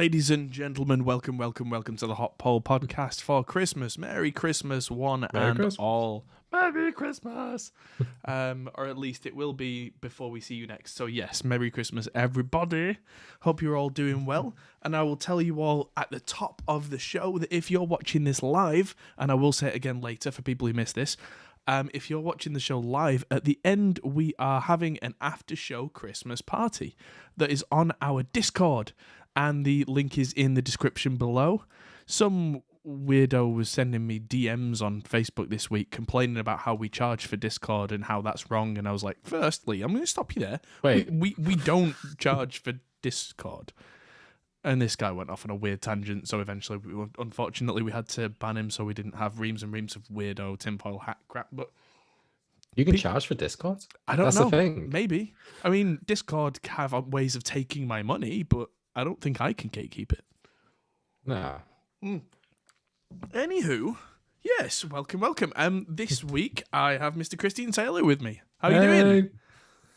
Ladies and gentlemen, welcome to the Hot Pole Podcast for Christmas. Merry Christmas, one Merry and Christmas. all. Merry Christmas! Or at least it will be before we see you next. So yes, Merry Christmas, everybody. Hope you're all doing well. And I will tell you all at the top of the show that if you're watching this live, and I will say it again later for people who missed this, if you're watching the show live, at the end we are having an after-show Christmas party that is on our Discord. And the link is in the description below. Some weirdo was sending me DMs on Facebook this week complaining about how we charge for Discord and how that's wrong. And I was like, firstly, I'm going to stop you there. Wait. We don't charge for Discord. And this guy went off on a weird tangent. So eventually, unfortunately, we had to ban him so we didn't have reams and reams of weirdo tinfoil hat crap. But you can charge for Discord? I don't know. That's the thing. Maybe. I mean, Discord have ways of taking my money, but I don't think I can gatekeep it. Nah. Anywho, yes, welcome. This week I have Mr. Christian Taylor with me. How are you doing?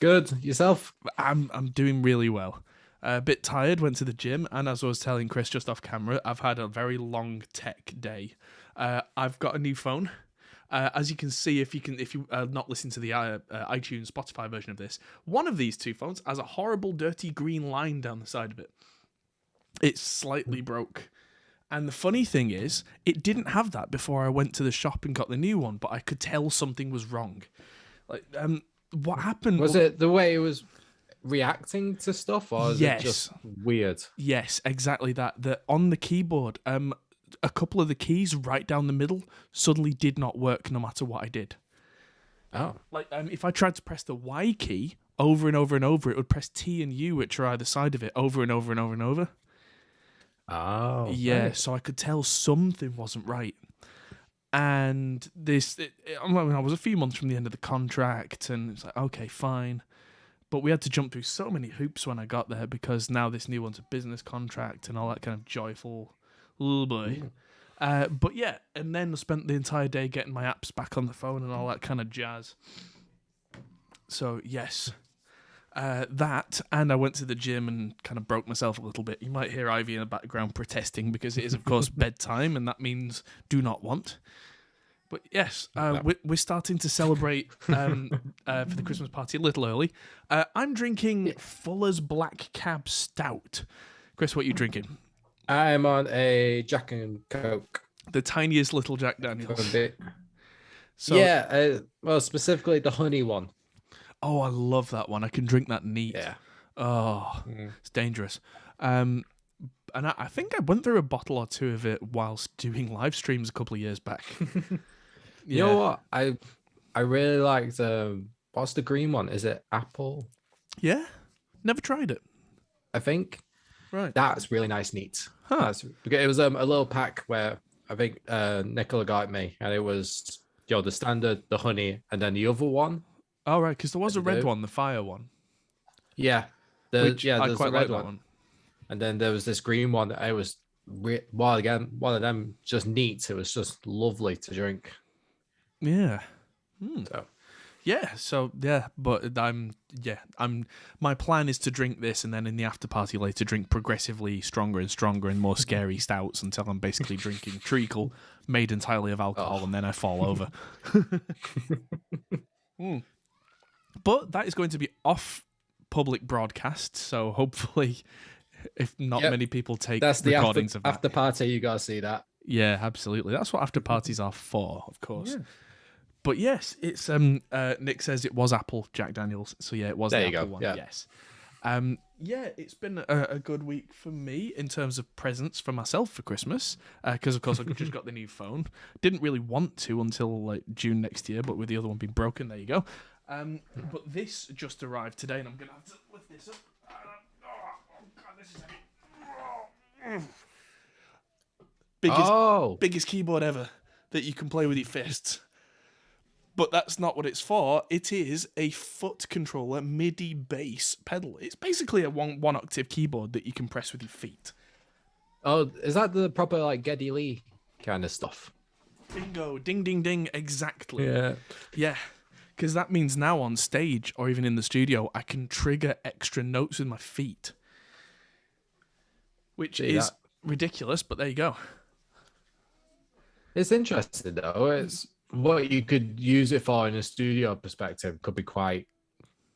Good. Yourself? I'm doing really well. A bit tired, went to the gym, and as I was telling Chris just off camera, I've had a very long tech day. I've got a new phone. As you can see, if you not listen to the iTunes, Spotify version of this, one of these two phones has a horrible, dirty green line down the side of it. It's slightly broke. And the funny thing is, it didn't have that before I went to the shop and got the new one, but I could tell something was wrong. Like, what happened? Was it the way it was reacting to stuff, or is it just weird? Yes, exactly that. That on the keyboard, a couple of the keys right down the middle suddenly did not work no matter what I did. Oh. Like, if I tried to press the Y key over and over and over, it would press T and U, which are either side of it, over and over and over and over. Oh. Yeah, right. so I could tell something wasn't right. And I was a few months from the end of the contract, and it's like, okay, fine. But we had to jump through so many hoops when I got there, because now this new one's a business contract and all that kind of joyful, oh boy. But yeah, and then I spent the entire day getting my apps back on the phone and all that kind of jazz. So yes, that, and I went to the gym and kind of broke myself a little bit. You might hear Ivy in the background protesting because it is, of course, bedtime, and that means do not want. But yes, we're starting to celebrate for the Christmas party a little early. I'm drinking Fuller's Black Cab Stout. Chris, what are you drinking? I'm on a Jack and Coke. The tiniest little Jack Daniels. So, yeah, well, specifically the honey one. Oh, I love that one. I can drink that neat. Yeah. Oh, It's dangerous. And I think I went through a bottle or two of it whilst doing live streams a couple of years back. You know what? I really liked, what's the green one? Is it apple? Yeah. Never tried it. I think. Right. That's really nice, neat. Huh. It was a little pack where I think Nicola got me, and it was the standard, the honey, and then the other one. Oh, right, because there was a red one, the fire one. Yeah. I there's quite a red like that one. And then there was this green one. It was, again, one of them just neat. It was just lovely to drink. Yeah. My plan is to drink this, and then in the after party later drink progressively stronger and stronger and more scary stouts until I'm basically drinking treacle made entirely of alcohol, and then I fall over. But that is going to be off public broadcast, so hopefully, if not many people take recordings of that. After party, you gotta see that. Yeah, absolutely. That's what after parties are for, of course. Yeah. But yes, it's Nick says it was Apple Jack Daniels, so yeah, it was the Apple one. Yeah. Yes. It's been a good week for me in terms of presents for myself for Christmas, because of course I just got the new phone. Didn't really want to until like June next year, but with the other one being broken, there you go. But this just arrived today, and I'm gonna have to lift this up. Oh God, this is heavy. Biggest keyboard ever that you can play with your fists. But that's not what it's for. It is a foot controller MIDI bass pedal. It's basically a one octave keyboard that you can press with your feet. Oh, is that the proper like Geddy Lee kind of stuff? Bingo, ding, ding, ding, exactly. Yeah. Because that means now on stage or even in the studio, I can trigger extra notes with my feet. which See is that? ridiculous, but there you go. It's interesting though. It's what you could use it for in a studio perspective could be quite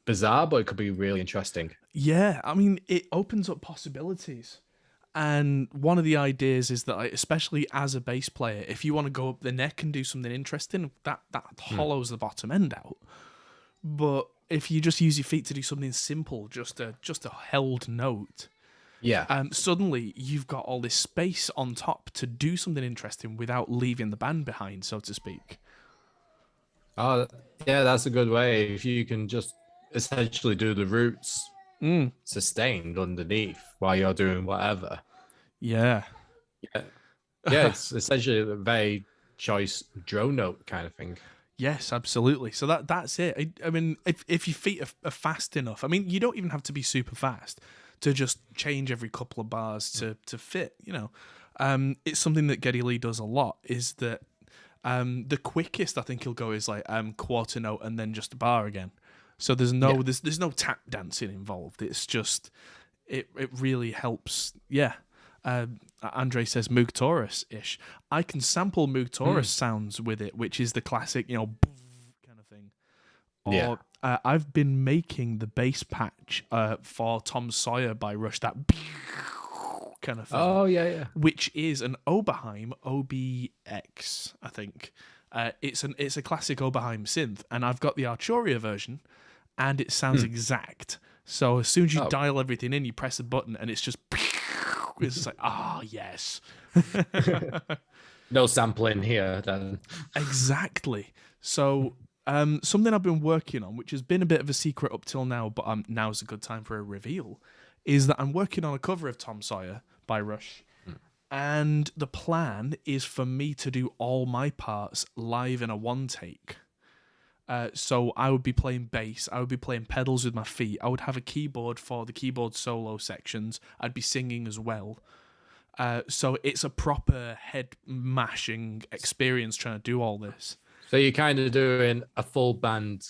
bizarre, but it could be really interesting. Yeah, I mean, it opens up possibilities. And one of the ideas is that, especially as a bass player, if you want to go up the neck and do something interesting, that hollows the bottom end out. But if you just use your feet to do something simple, just a held note, Yeah. suddenly you've got all this space on top to do something interesting without leaving the band behind, so to speak. Oh, yeah, that's a good way. If you can just essentially do the roots sustained underneath while you're doing whatever. Yeah. Yeah. Yeah, it's essentially a very choice drone note kind of thing. Yes, absolutely. So that's it. I mean, if your feet are fast enough, I mean, you don't even have to be super fast to just change every couple of bars to fit. It's something that Geddy Lee does a lot. Is that the quickest I think he'll go is like quarter note and then just a bar again. So there's no there's no tap dancing involved. It's just it really helps. Yeah. Andre says Moog Taurus-ish. I can sample Moog Taurus sounds with it, which is the classic, kind of thing. Or I've been making the bass patch for Tom Sawyer by Rush, that kind of thing. Oh, yeah. Which is an Oberheim OBX, I think. It's a classic Oberheim synth, and I've got the Arturia version, and it sounds exact. So as soon as you dial everything in, you press a button, and it's just... It's just like, yes. No sampling here, then. Exactly. So something I've been working on, which has been a bit of a secret up till now, but now's a good time for a reveal, is that I'm working on a cover of Tom Sawyer by Rush. And the plan is for me to do all my parts live in a one take. So I would be playing bass, I would be playing pedals with my feet, I would have a keyboard for the keyboard solo sections, I'd be singing as well. So it's a proper head mashing experience trying to do all this. So you're kind of doing a full band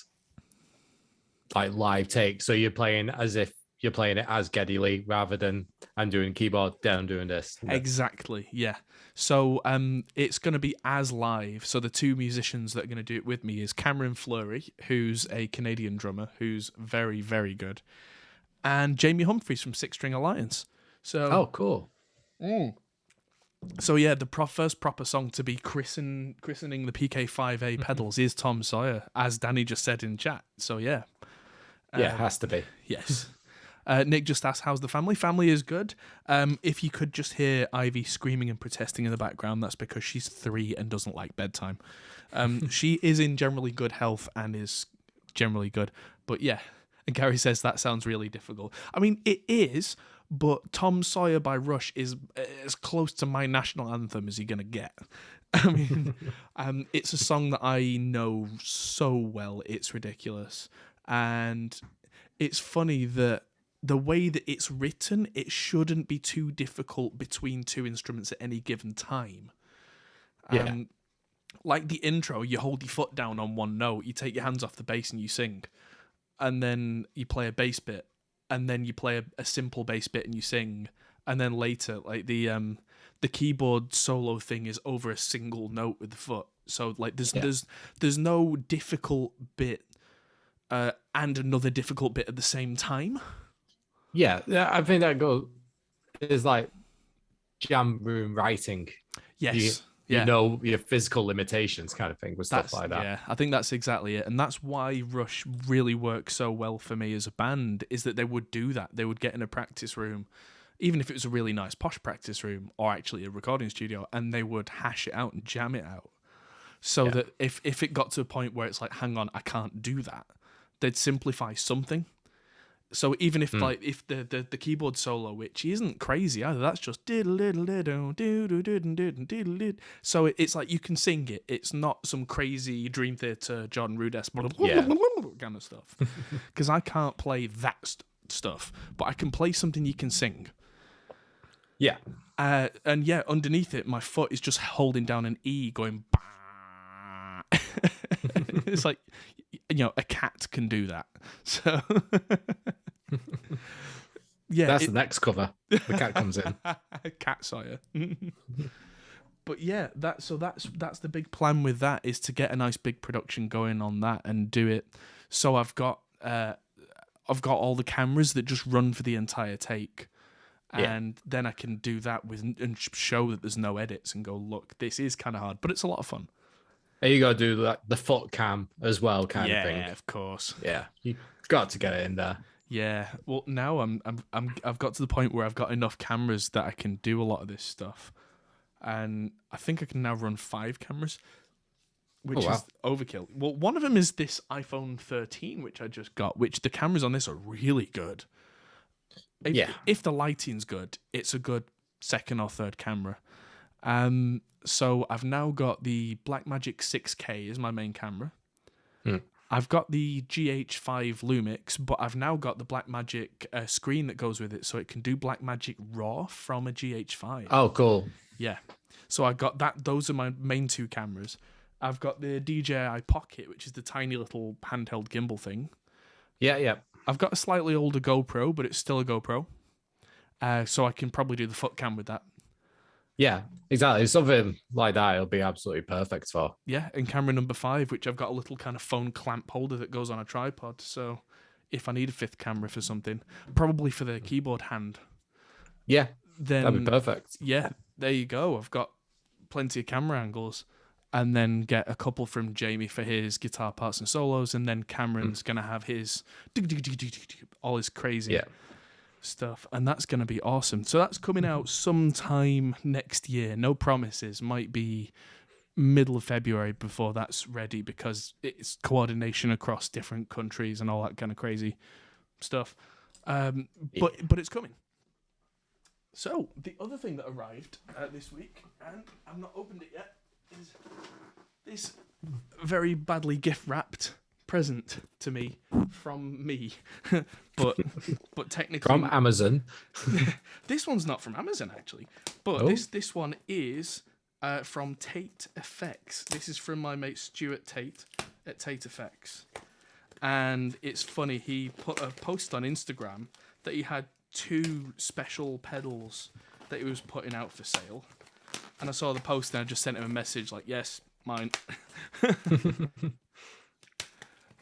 like live take. So you're playing as if you're playing it as Geddy Lee rather than I'm doing keyboard, then I'm doing this. Exactly, yeah. So it's going to be as live. So the two musicians that are going to do it with me is Cameron Fleury, who's a Canadian drummer who's very, very good, and Jamie Humphries from Six String Alliance. So cool. So yeah, the first proper song to be christening the PK5A pedals is Tom Sawyer, as Danny just said in chat. So yeah. Yeah, it has to be. Yes. Nick just asked, how's the family? Family is good. If you could just hear Ivy screaming and protesting in the background, that's because she's 3 and doesn't like bedtime. She is in generally good health and is generally good. But yeah, and Gary says that sounds really difficult. I mean, it is, but Tom Sawyer by Rush is as close to my national anthem as you're going to get. I mean, it's a song that I know so well, it's ridiculous. And it's funny that the way that it's written, it shouldn't be too difficult between two instruments at any given time. Like the intro, you hold your foot down on one note, you take your hands off the bass and you sing. And then you play a bass bit, and then you play a simple bass bit and you sing. And then later, like the keyboard solo thing is over a single note with the foot. So like there's no difficult bit and another difficult bit at the same time. Yeah, I think that is like jam room writing. Yes. You know your physical limitations kind of thing with stuff like that. Yeah, I think that's exactly it. And that's why Rush really works so well for me as a band, is that they would do that. They would get in a practice room, even if it was a really nice posh practice room or actually a recording studio, and they would hash it out and jam it out. So that if it got to a point where it's like, hang on, I can't do that, they'd simplify something. So even if if the keyboard solo, which isn't crazy either, that's just so it's like you can sing it. It's not some crazy Dream Theater John Rudess kind of stuff. Because I can't play that stuff, but I can play something you can sing. Yeah. And yeah, underneath it, my foot is just holding down an E, going. It's like, a cat can do that. So yeah, That's the next cover. The cat comes in. Cat Sawyer. But yeah, that's the big plan with that, is to get a nice big production going on that and do it. So I've got all the cameras that just run for the entire take. And then I can do that and show that there's no edits and go, look, this is kind of hard, but it's a lot of fun. And you got to do the foot cam as well, kind of thing. Yeah, of course. Yeah, you got to get it in there. Yeah. Well, now I've got to the point where I've got enough cameras that I can do a lot of this stuff, and I think I can now run 5 cameras, which is overkill. Well, one of them is this iPhone 13, which I just got, which the cameras on this are really good. If the lighting's good, it's a good second or third camera. So I've now got the Blackmagic 6K as my main camera. I've got the GH5 Lumix, but I've now got the Blackmagic screen that goes with it, so it can do Blackmagic RAW from a GH5. Oh, cool. Yeah. So I got that. Those are my main 2 cameras. I've got the DJI Pocket, which is the tiny little handheld gimbal thing. Yeah. I've got a slightly older GoPro, but it's still a GoPro. So I can probably do the foot cam with that. Yeah, exactly. Something like that, it'll be absolutely perfect for. Yeah, and camera number 5, which I've got a little kind of phone clamp holder that goes on a tripod. So if I need a 5th camera for something, probably for the keyboard hand. Yeah, then that'd be perfect. Yeah, there you go. I've got plenty of camera angles. And then get a couple from Jamie for his guitar parts and solos. And then Cameron's going to have his all his crazy stuff. And that's going to be awesome. So that's coming out sometime next year. No promises. Might be middle of February before that's ready, because it's coordination across different countries and all that kind of crazy stuff. But it's coming. So the other thing that arrived this week, and I've not opened it yet, is this very badly gift wrapped present to me from me, but technically from Amazon. This one's not from Amazon actually, but this one is from Tate Effects. This is from my mate Stuart Tate at Tate Effects, and it's funny. He put a post on Instagram that he had 2 special pedals that he was putting out for sale. And I saw the post and I just sent him a message like, yes, mine.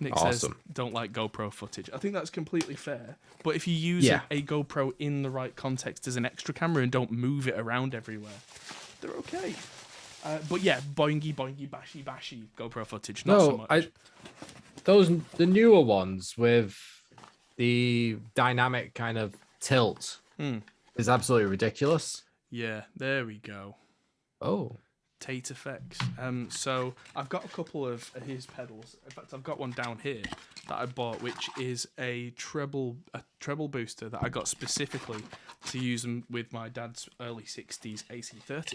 Nick says, don't like GoPro footage. I think that's completely fair. But if you use a GoPro in the right context as an extra camera and don't move it around everywhere, they're okay. But yeah, boingy, boingy, bashy, bashy GoPro footage. Not so much. The newer ones with the dynamic kind of tilt is absolutely ridiculous. Yeah, there we go. Oh, Tate Effects. So I've got a couple of his pedals. In fact, I've got one down here that I bought, which is a treble booster that I got specifically to use them with my dad's early 60s AC30.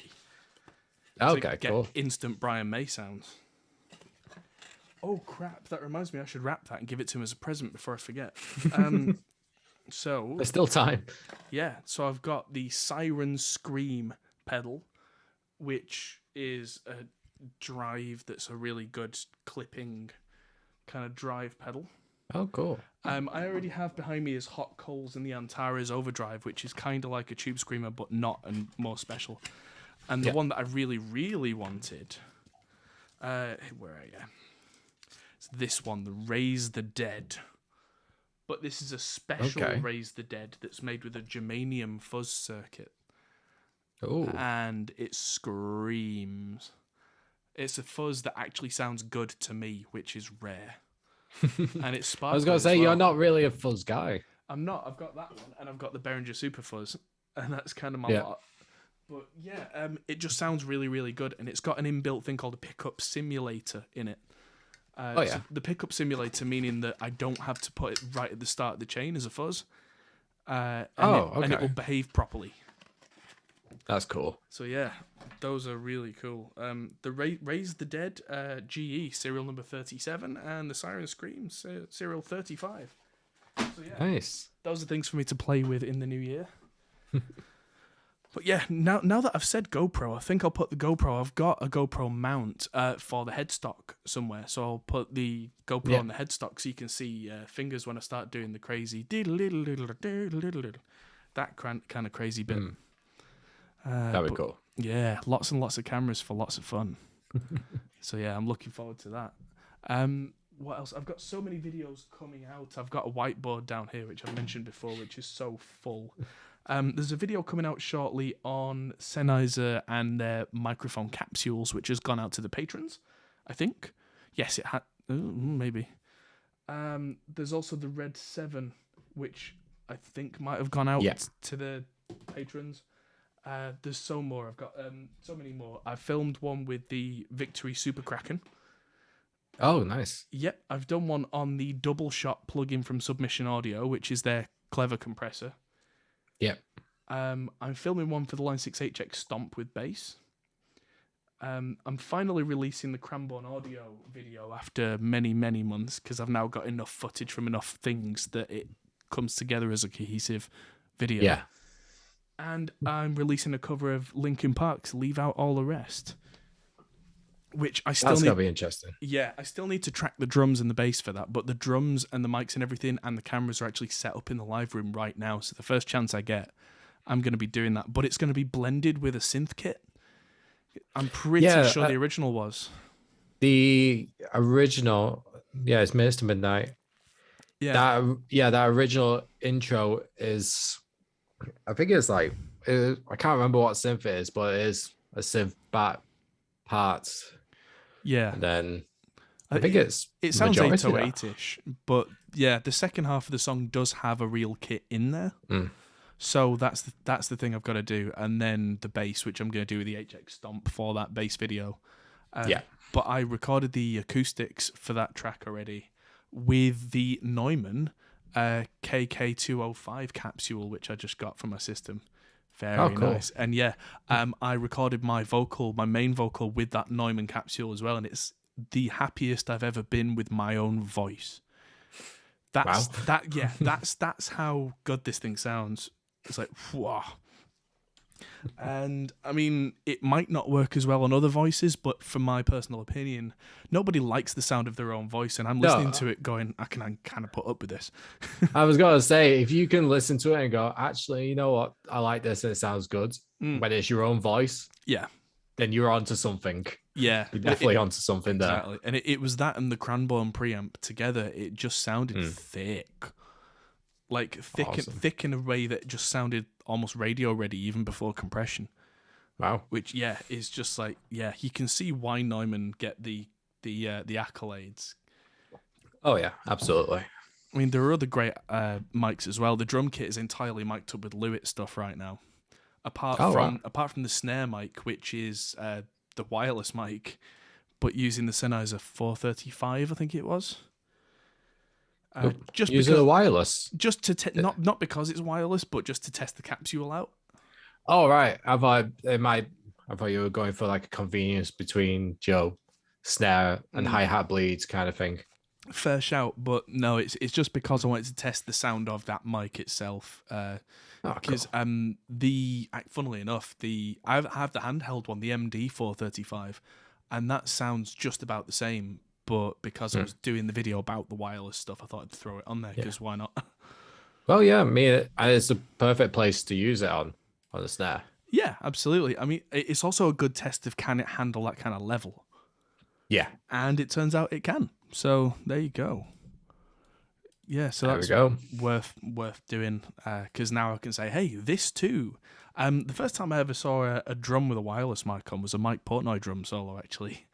Okay, get cool. Instant Brian May sounds. Oh crap! That reminds me, I should wrap that and give it to him as a present before I forget. So there's still time. Yeah. So I've got the Siren Scream pedal, which is a drive that's a really good clipping kind of drive pedal. Oh, cool. I already have behind me is Hot Coals and the Antares Overdrive, which is kind of like a Tube Screamer, but not, and more special. And the one that I really, really wanted, where are you? It's this one, the Raise the Dead. But this is a special Raise the Dead that's made with a germanium fuzz circuit. Oh. And it screams. It's a fuzz that actually sounds good to me, which is rare. And it's sparkly. I was going to say, you're not really a fuzz guy. I'm not. I've got that one, and I've got the Behringer Super Fuzz, and that's kind of my lot. But yeah, it just sounds really, really good, and it's got an inbuilt thing called a pickup simulator in it. So the pickup simulator, meaning that I don't have to put it right at the start of the chain as a fuzz. And it will behave properly. That's cool. So yeah, those are really cool. The Raise the Dead GE serial number 37 and the Siren Screams serial 35. So yeah, nice. Those are things for me to play with in the new year. But yeah, now that I've said GoPro, I think I'll put the GoPro. I've got a GoPro mount for the headstock somewhere, so I'll put the GoPro on the headstock so you can see fingers when I start doing the crazy that kind of crazy bit. That'd be cool. Yeah, lots and lots of cameras for lots of fun. So yeah, I'm looking forward to that. What else? I've got so many videos coming out. I've got a whiteboard down here, which I mentioned before, which is so full. There's a video coming out shortly on Sennheiser and their microphone capsules, which has gone out to the patrons, I think. Yes, it had. Maybe. There's also the Red 7, which I think might have gone out to the patrons. There's so more. I've got so many more. I filmed one with the Victory Super Kraken. Oh, nice. Yep, I've done one on the double shot plugin from Submission Audio, which is their clever compressor. Yep. I'm filming one for the Line 6HX Stomp with bass. I'm finally releasing the Cranbourne Audio video after many, many months because I've now got enough footage from enough things that it comes together as a cohesive video. Yeah. And I'm releasing a cover of Linkin Park's Leave Out All the Rest, which I still That's need. gonna be interesting. Yeah, I still need to track the drums and the bass for that, but the drums and the mics and everything and the cameras are actually set up in the live room right now. So the first chance I get, I'm going to be doing that, but it's going to be blended with a synth kit. I'm pretty sure the original was. The original, it's Minutes to Midnight. Yeah. That original intro is, I think it's like, I can't remember what synth it is, but it is a synth back parts. Yeah. And then I think it sounds 808-ish, but yeah, the second half of the song does have a real kit in there. So that's the thing I've got to do, and then the bass, which I'm going to do with the HX Stomp for that bass video. But I recorded the acoustics for that track already with the Neumann KK205 capsule, which I just got from my system. Very nice. And I recorded my main vocal with that Neumann capsule as well, and it's the happiest I've ever been with my own voice. That's how good this thing sounds. It's like, wow. And I mean, it might not work as well on other voices, but from my personal opinion, nobody likes the sound of their own voice, and I'm listening to it going, I can kind of put up with this. I was going to say, if you can listen to it and go, actually, you know what? I like this and it sounds good. When it's your own voice, then you're onto something. Yeah. You're definitely onto something there. Exactly. And it was that and the Cranbourne preamp together. It just sounded thick. Like thick in a way that just sounded almost radio ready even before compression. Wow. Which is just like, you can see why Neumann get the accolades. Oh yeah, absolutely. I mean, there are other great mics as well. The drum kit is entirely mic'd up with Lewitt stuff right now. Apart from the snare mic, which is the wireless mic, but using the Sennheiser 435, I think it was. Just using the wireless, just to not because it's wireless, but just to test the capsule out. Oh right, I thought you were going for like a convenience between snare and hi-hat bleeds kind of thing. Fair shout, but no, it's just because I wanted to test the sound of that mic itself. Because funnily enough, I have the handheld one, the MD 435, and that sounds just about the same. But because I was doing the video about the wireless stuff, I thought I'd throw it on there because why not? Well, yeah, it's a perfect place to use it on the snare. Yeah, absolutely. I mean, it's also a good test of can it handle that kind of level. Yeah, and it turns out it can. So there you go. Yeah, so that's worth doing because now I can say, hey, this too. The first time I ever saw a drum with a wireless mic on was a Mike Portnoy drum solo, actually.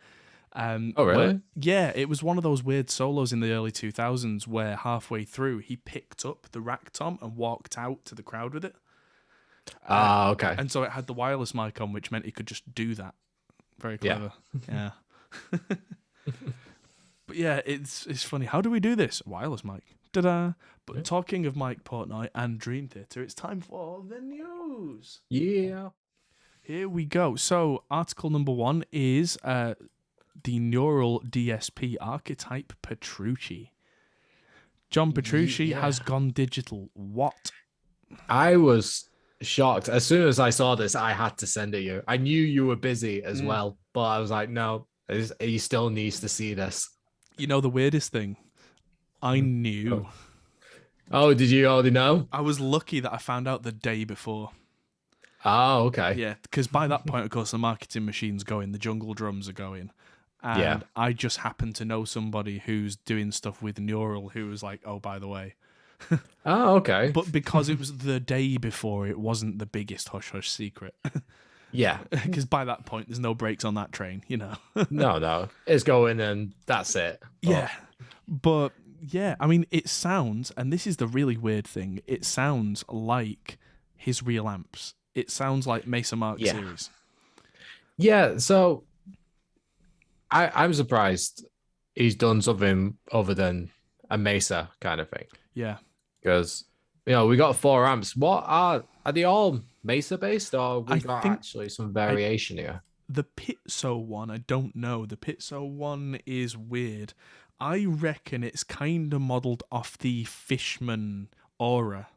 Oh, really? It was one of those weird solos in the early 2000s where halfway through he picked up the rack tom and walked out to the crowd with it. Okay. And so it had the wireless mic on, which meant he could just do that. Very clever. Yeah. But yeah, it's funny. How do we do this? Wireless mic. Ta-da! But talking of Mike Portnoy and Dream Theater, it's time for the news. Yeah. Here we go. So article number 1 is the Neural DSP Archetype Petrucci. John Petrucci has gone digital. What? I was shocked. As soon as I saw this, I had to send it you. I knew you were busy as well, but I was like, no, he still needs to see this. You know the weirdest thing? I knew. Oh, did you already know? I was lucky that I found out the day before. Oh, okay. Yeah, because by that point, of course, the marketing machine's going, the jungle drums are going. And Yeah. I just happened to know somebody who's doing stuff with Neural who was like, oh, by the way. Oh, okay. But because it was the day before, it wasn't the biggest hush-hush secret. Yeah. Because by that point, there's no brakes on that train, No. It's going and that's it. Yeah. But, yeah, I mean, it sounds, and this is the really weird thing, it sounds like his real amps. It sounds like Mesa Mark series. Yeah, so I'm surprised he's done something other than a Mesa kind of thing. Yeah. Because, we got 4 amps. What are they all Mesa based, or we I got think actually some variation here? The Pitso one, I don't know. The Pitso one is weird. I reckon it's kind of modeled off the Fishman Aura.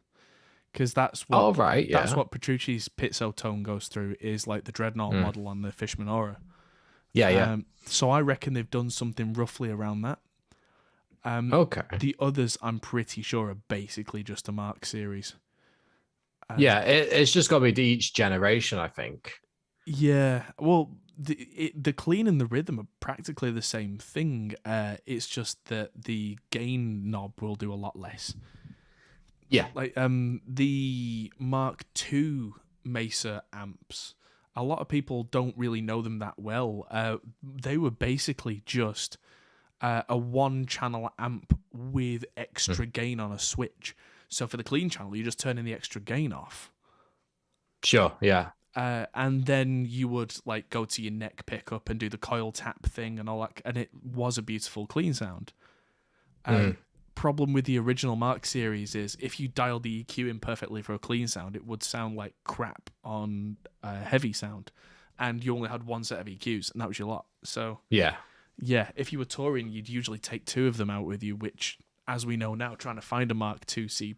Because that's what that's what Petrucci's Pitso tone goes through, is like the Dreadnought model on the Fishman Aura. Yeah. So I reckon they've done something roughly around that. Okay. The others, I'm pretty sure, are basically just a Mark series. It's just got to be each generation, I think. Yeah, well, the clean and the rhythm are practically the same thing. It's just that the gain knob will do a lot less. Yeah. Like the Mark II Mesa amps, a lot of people don't really know them that well. They were basically just a 1-channel amp with extra gain on a switch. So for the clean channel, you just turn in the extra gain off. Sure, yeah. And then you would like go to your neck pickup and do the coil tap thing and all that, and it was a beautiful clean sound. Problem with the original Mark series is if you dial the EQ in perfectly for a clean sound, it would sound like crap on heavy sound, and you only had one set of EQs, and that was your lot. So yeah, if you were touring, you'd usually take 2 of them out with you, which, as we know now, trying to find a Mark II C+,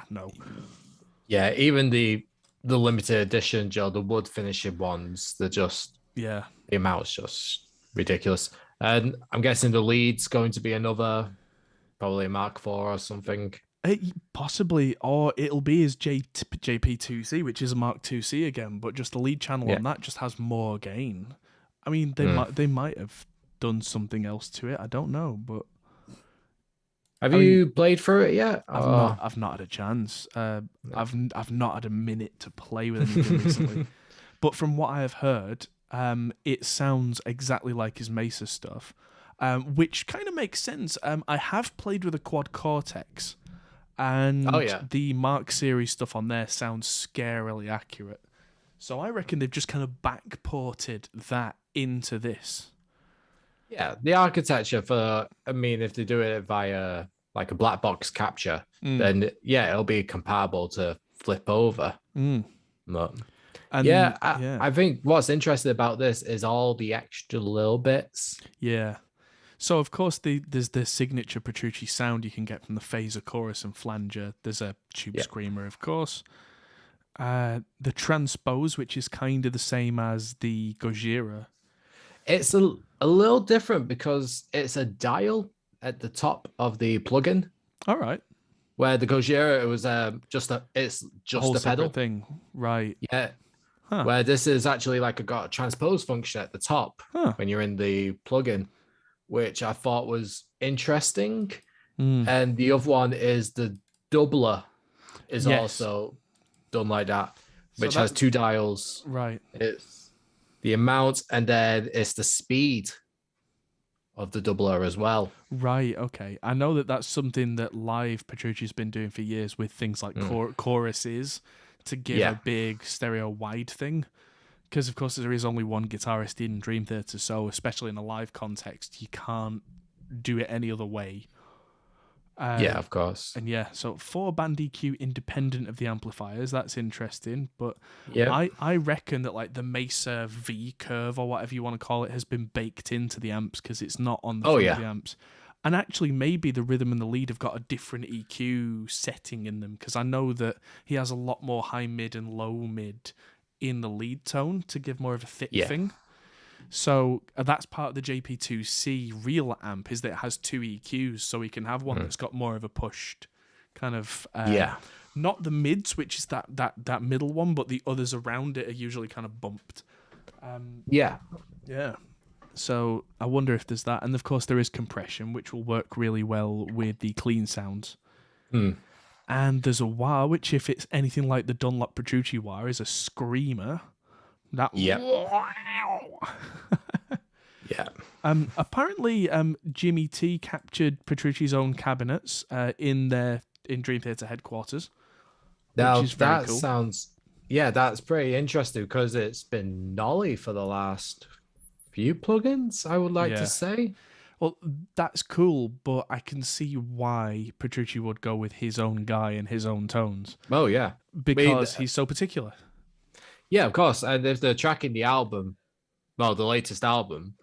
no. Yeah, even the limited edition, Joe, the wood finishing ones, they're just, the amount's just ridiculous. And I'm guessing the lead's going to be another, probably a Mark IV or something. Possibly, or it'll be his JP2C, which is a Mark IIC again, but just the lead channel on that just has more gain. I mean, they might have done something else to it. I don't know, but have you played through it yet? I've not had a chance. I've not had a minute to play with anything recently. But from what I have heard, it sounds exactly like his Mesa stuff, which kind of makes sense. I have played with a Quad Cortex, and the Mark series stuff on there sounds scarily accurate. So I reckon they've just kind of backported that into this. Yeah, the architecture if they do it via like a black box capture, then it'll be comparable to flip over. But I think what's interesting about this is all the extra little bits. Yeah. So, of course, there's the signature Petrucci sound you can get from the phaser, chorus, and flanger. There's a tube screamer, of course. The transpose, which is kind of the same as the Gojira. It's a little different because it's a dial at the top of the plugin. All right. Where the Gojira, it was just a pedal thing, right? Yeah. Huh. Where this is actually got a transpose function at the top when you're in the plugin, which I thought was interesting. And the other one is the doubler is also done like that, which has 2 dials. Right. It's the amount, and then it's the speed of the doubler as well. Right, okay. I know that's something that live Petrucci's been doing for years with things like choruses to give a big stereo wide thing. Because, of course, there is only one guitarist in Dream Theater, so especially in a live context, you can't do it any other way. Of course. And so 4 band EQ independent of the amplifiers. That's interesting. But I reckon that the Mesa V curve or whatever you want to call it has been baked into the amps because it's not on the front of the amps. And actually, maybe the rhythm and the lead have got a different EQ setting in them, because I know that he has a lot more high mid and low mid in the lead tone to give more of a thick thing. So that's part of the JP2C real amp, is that it has 2 EQs, so we can have one that's got more of a pushed kind of not the mids, which is that middle one, but the others around it are usually kind of bumped. Yeah. So I wonder if there's that, and of course there is compression, which will work really well with the clean sounds. And there's a wah, which if it's anything like the Dunlop Petrucci wah, is a screamer. That apparently, Jimmy T captured Petrucci's own cabinets in Dream Theater headquarters. Now which is very that cool. sounds, that's pretty interesting, because it's been Nolly for the last few plugins, I would like to say. Well, that's cool, but I can see why Petrucci would go with his own guy and his own tones. Oh yeah, because he's so particular. Yeah, of course. And if they're tracking the album, well, the latest album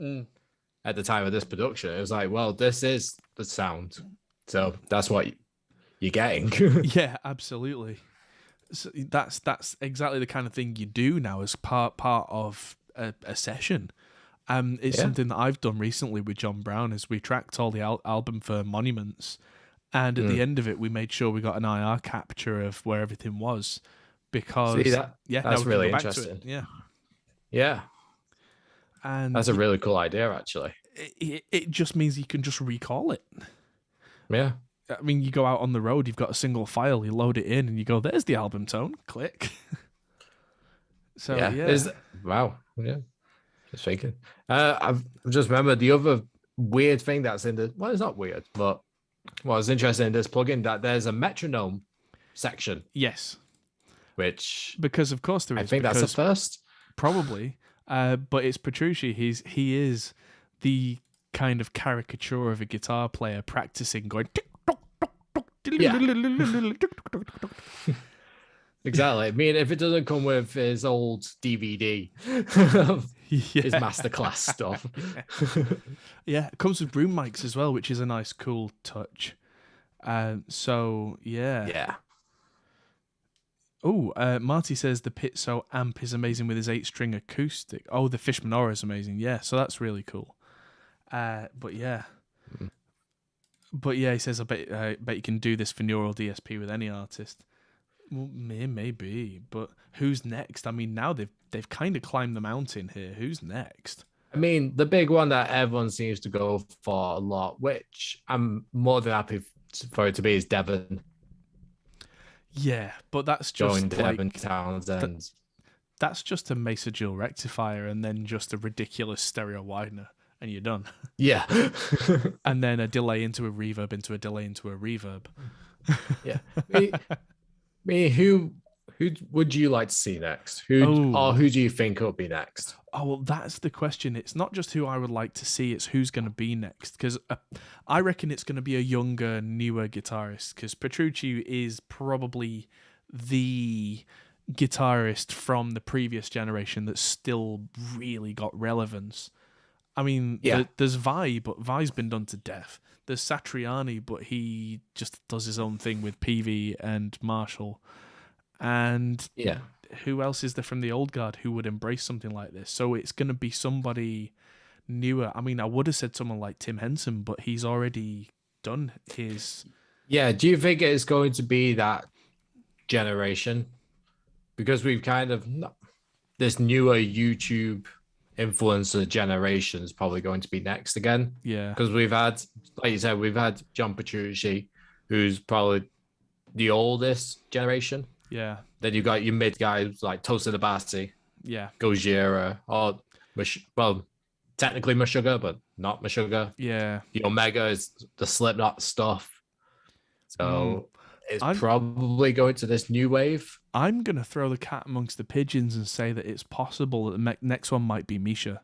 at the time of this production, it was like, well, this is the sound, so that's what you're getting. Yeah, absolutely. So that's exactly the kind of thing you do now as part of a session. It's something that I've done recently with John Brown, is we tracked all the album for Monuments, and at the end of it, we made sure we got an IR capture of where everything was, because that's really interesting. Yeah. And that's a really cool idea, actually. It just means you can just recall it. Yeah. I mean, you go out on the road, you've got a single file, you load it in, and you go, there's the album tone, click. So, wow. Yeah. Just thinking. I've just remembered the other weird thing that's in the, well, it's not weird, but what was interesting in this plugin, that there's a metronome section. Yes. Which, because of course there is. I think that's the first. Probably. But it's Petrucci. He is the kind of caricature of a guitar player practicing, going. Exactly. I mean, if it doesn't come with his old DVD of his masterclass stuff. Yeah, it comes with room mics as well, which is a nice, cool touch. So, yeah. Yeah. Oh, Marty says the Pizzo amp is amazing with his 8-string acoustic. Oh, the Fishman Aura is amazing. Yeah, so that's really cool. But yeah. But yeah, he says, I bet you can do this for Neural DSP with any artist. Well, maybe, but who's next? I mean, now they've kind of climbed the mountain here. Who's next? I mean, the big one that everyone seems to go for a lot, which I'm more than happy for it to be, is Devon. Yeah, but that's just Devon Townsend. That's just a Mesa dual rectifier and then just a ridiculous stereo widener, and you're done. Yeah. And then a delay into a reverb into a delay into a reverb. Yeah. Who would you like to see next? Or who do you think will be next? Oh, well, that's the question. It's not just who I would like to see, it's who's going to be next. Because I reckon it's going to be a younger, newer guitarist. Because Petrucci is probably the guitarist from the previous generation that's still really got relevance. I mean, there's Vi, but Vi's been done to death. There's Satriani, but he just does his own thing with Peavy and Marshall. And who else is there from the old guard who would embrace something like this? So it's going to be somebody newer. I mean, I would have said someone like Tim Henson, but he's already done his... Yeah, do you think it's going to be that generation? Because we've kind of... This newer YouTube influencer generation is probably going to be next again. Yeah. Because we've had, like you said, we've had John Petrucci, who's probably the oldest generation. Yeah. Then you got your mid guys like Tosin Abasi. Yeah. Gojira, or technically Meshuggah, but not Meshuggah. Yeah. The Omega is the Slipknot stuff. So it's probably going to this new wave. I'm going to throw the cat amongst the pigeons and say that it's possible that the next one might be Misha.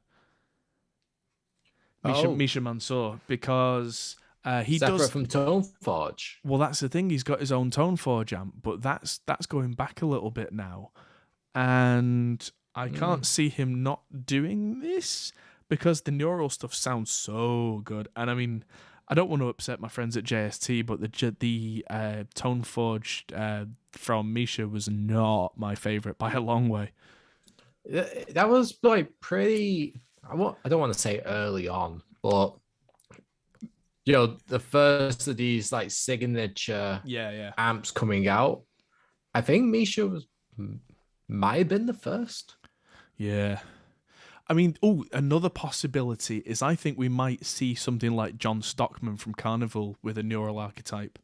Misha Mansour, because he separate does from Toneforge. Well, that's the thing. He's got his own Toneforge amp, but that's going back a little bit now, and I can't see him not doing this because the Neural stuff sounds so good. And I mean, I don't want to upset my friends at JST, but the Tone Forged from Misha was not my favorite by a long way. That was like pretty. I don't want to say early on, but the first of these like signature amps coming out. I think Misha might have been the first. Yeah. I mean, another possibility is I think we might see something like John Stockman from Carnival with a neural archetype,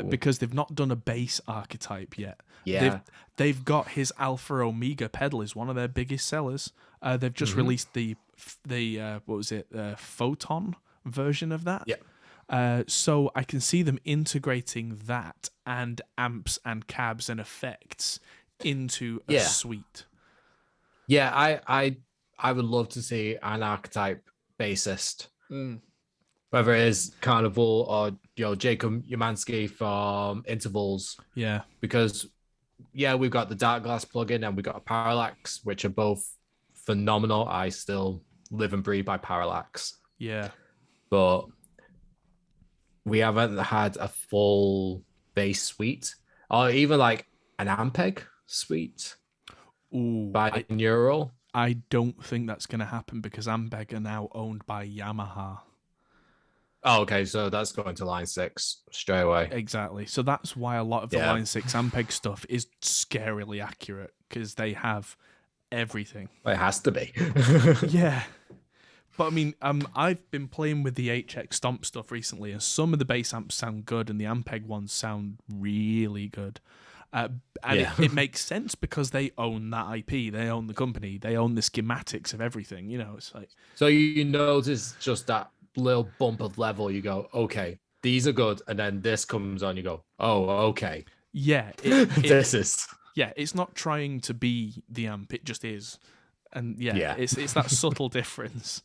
because they've not done a bass archetype yet. Yeah, they've got his Alpha Omega pedal is one of their biggest sellers. They've just released the Photon version of that. Yeah. So I can see them integrating that and amps and cabs and effects into a suite. Yeah, I would love to see an Archetype bassist, whether it is Carnival or Jacob Umansky from Intervals. Yeah, because we've got the Dark Glass plugin and we've got Parallax, which are both phenomenal. I still live and breathe by Parallax. Yeah, but we haven't had a full bass suite or even like an Ampeg suite by Neural. I don't think that's going to happen because Ampeg are now owned by Yamaha. Oh, okay. So that's going to line 6 straight away. Exactly. So that's why a lot of the line 6 Ampeg stuff is scarily accurate because they have everything. It has to be. Yeah. But I mean, I've been playing with the HX Stomp stuff recently, and some of the bass amps sound good, and the Ampeg ones sound really good. It makes sense because they own that IP, they own the company, they own the schematics of everything. It's like, so you notice just that little bump of level. You go, okay, these are good, and then this comes on. You go, oh, okay, yeah, this is it's not trying to be the amp, it just is, and it's that subtle difference.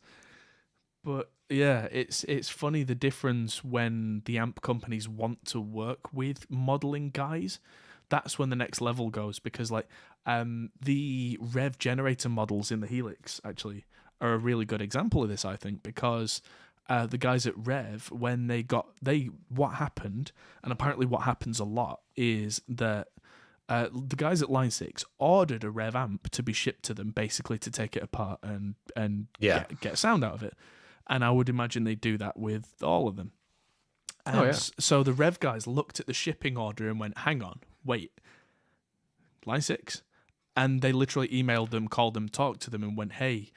But yeah, it's funny the difference when the amp companies want to work with modeling guys. That's when the next level goes, because like the Rev generator models in the Helix actually are a really good example of this, I think, because the guys at Rev, when what happened, and apparently what happens a lot, is that the guys at Line 6 ordered a Rev amp to be shipped to them, basically to take it apart and get sound out of it. And I would imagine they do that with all of them. So the Rev guys looked at the shipping order and went, hang on, wait, Line 6? And they literally emailed them, called them, talked to them and went, hey,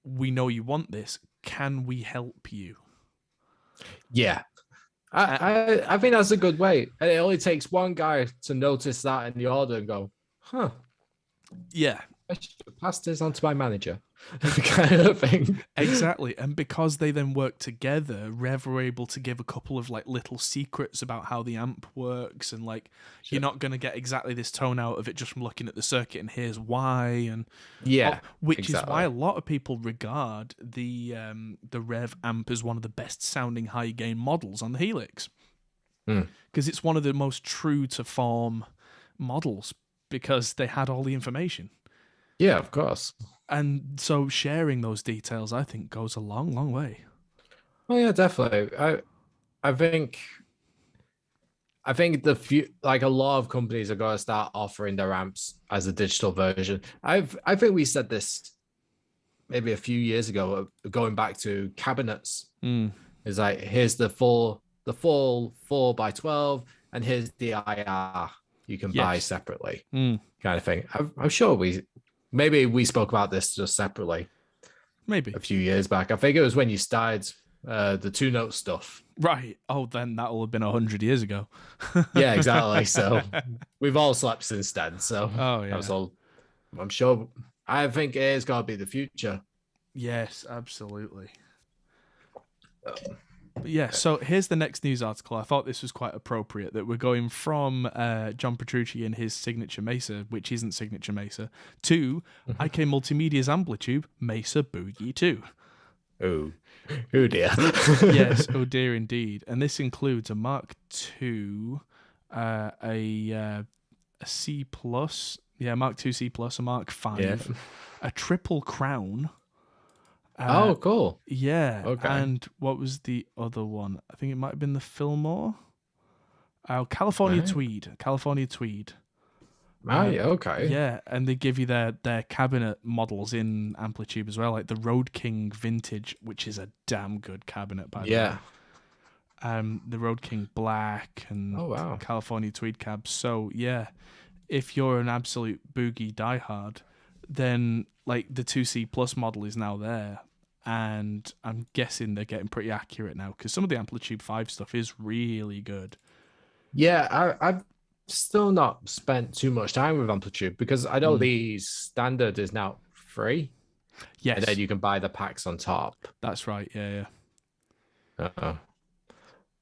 we know you want this. Can we help you? Yeah. I think that's a good way. And it only takes one guy to notice that in the order and go, huh. Yeah. I should pass this on to my manager. Kind of thing. Exactly. And because they then work together, Rev were able to give a couple of like little secrets about how the amp works, and like you're not going to get exactly this tone out of it just from looking at the circuit, and here's why. And which is why a lot of people regard the Rev amp as one of the best sounding high gain models on the Helix, because it's one of the most true to form models because they had all the information. Yeah, of course. And so sharing those details, I think, goes a long, long way. Oh yeah, definitely. I think like a lot of companies are going to start offering their amps as a digital version. I think we said this maybe a few years ago, going back to cabinets. It's like, here's the full 4x12, and here's the IR you can buy separately, kind of thing. I'm sure maybe we spoke about this just separately. Maybe a few years back. I think it was when you started the 2-note stuff. Right. Oh, then that will have been 100 years ago. Yeah, exactly. So we've all slept since then. So that was all. I'm sure. I think it is going to be the future. Yes, absolutely. Yeah, so here's the next news article. I thought this was quite appropriate that we're going from John Petrucci and his signature Mesa, which isn't signature Mesa, to IK Multimedia's Amplitude Mesa Boogie 2. Oh dear. Yes, oh dear indeed. And this includes a Mark II, a C+, Mark II C+, a Mark V, a triple crown, Oh, cool. Yeah. Okay. And what was the other one? I think it might have been the Fillmore. California Tweed. California Tweed. Right, okay. Yeah, and they give you their cabinet models in Amplitude as well, like the Road King Vintage, which is a damn good cabinet, by the way. The Road King Black and California Tweed cabs. So yeah, if you're an absolute boogie diehard, then like the 2C Plus model is now there, and I'm guessing they're getting pretty accurate now because some of the Amplitude 5 stuff is really good. Yeah, I've still not spent too much time with Amplitude because I know the standard is now free. Yes. And then you can buy the packs on top. That's right. Yeah.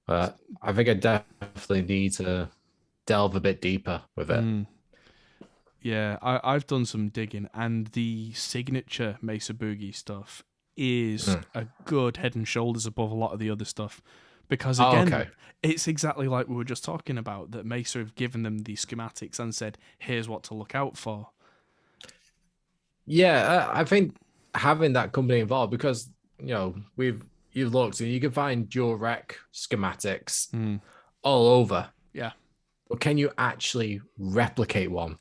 I think I definitely need to delve a bit deeper with it. Yeah, I've done some digging, and the signature Mesa Boogie stuff is a good head and shoulders above a lot of the other stuff. Because again, it's exactly like we were just talking about, that Mesa have given them the schematics and said, here's what to look out for. Yeah, I think having that company involved, because, you looked and you can find dual rec schematics all over. Yeah. But can you actually replicate one?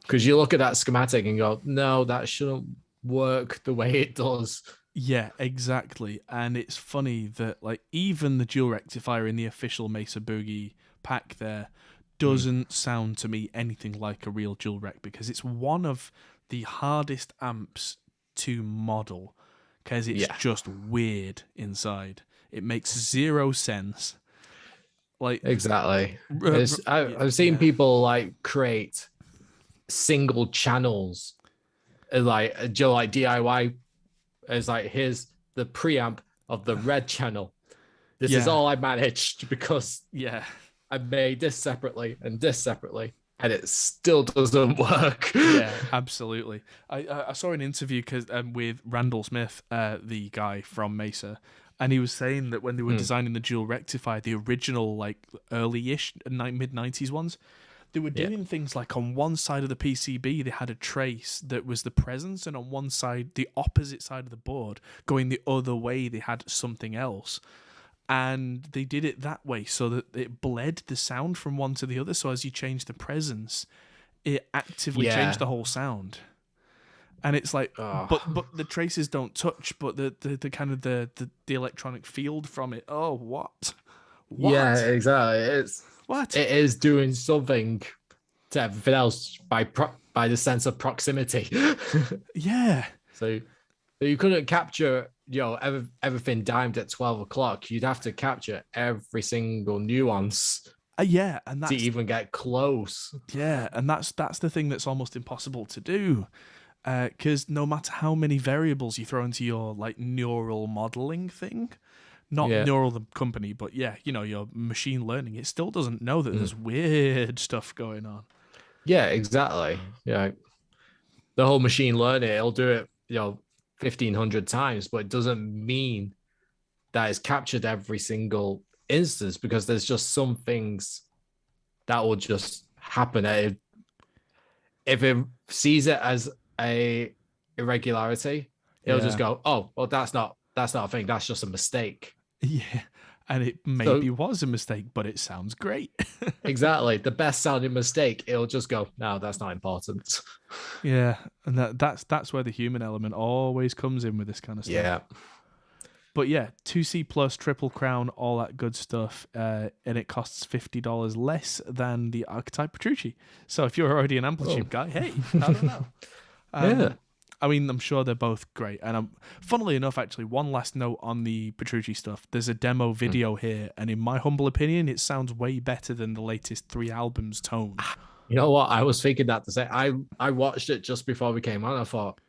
Because you look at that schematic and go, no, that shouldn't work the way it does. Yeah, exactly. And it's funny that like even the dual rectifier in the official Mesa Boogie pack there doesn't sound to me anything like a real dual rec, because it's one of the hardest amps to model because it's just weird inside. It makes zero sense. Like exactly. I've seen people like create single channels, like DIY. It's like, here's the preamp of the red channel. This is all I managed because I made this separately and this separately, and it still doesn't work. Yeah, absolutely. I saw an interview with Randall Smith, the guy from Mesa, and he was saying that when they were designing the dual rectifier, the original like early-ish mid-90s ones, they were doing things like on one side of the PCB, they had a trace that was the presence, and on one side, the opposite side of the board, going the other way, they had something else. And they did it that way so that it bled the sound from one to the other. So as you change the presence, it actively changed the whole sound. And it's like, but the traces don't touch, but the kind of the electronic field from it. Oh, what? Yeah, exactly. It is doing something to everything else by the sense of proximity. Yeah. So you couldn't capture, everything dimed at 12 o'clock. You'd have to capture every single nuance. Yeah, and that's to even get close. Yeah, and that's the thing that's almost impossible to do. Because no matter how many variables you throw into your like neural modeling thing, not Neural the company, but your machine learning, it still doesn't know that there's weird stuff going on. Yeah, exactly. Yeah, the whole machine learning, it'll do it, 1,500 times, but it doesn't mean that it's captured every single instance, because there's just some things that will just happen. If it sees it as a irregularity, it'll just go, oh, well, that's not a thing. That's just a mistake. Yeah, and it maybe was a mistake, but it sounds great. Exactly. The best sounding mistake, it'll just go, no, that's not important. Yeah, and that's where the human element always comes in with this kind of stuff. Yeah. But yeah, 2C Plus, Triple Crown, all that good stuff, and it costs $50 less than the Archetype Petrucci. So if you're already an Amplitude guy, hey, I don't know. Yeah. I mean, I'm sure they're both great. And funnily enough, actually, one last note on the Petrucci stuff. There's a demo video here, and in my humble opinion, it sounds way better than the latest 3 albums' tone. You know what? I was thinking that to say. I watched it just before we came on. I thought,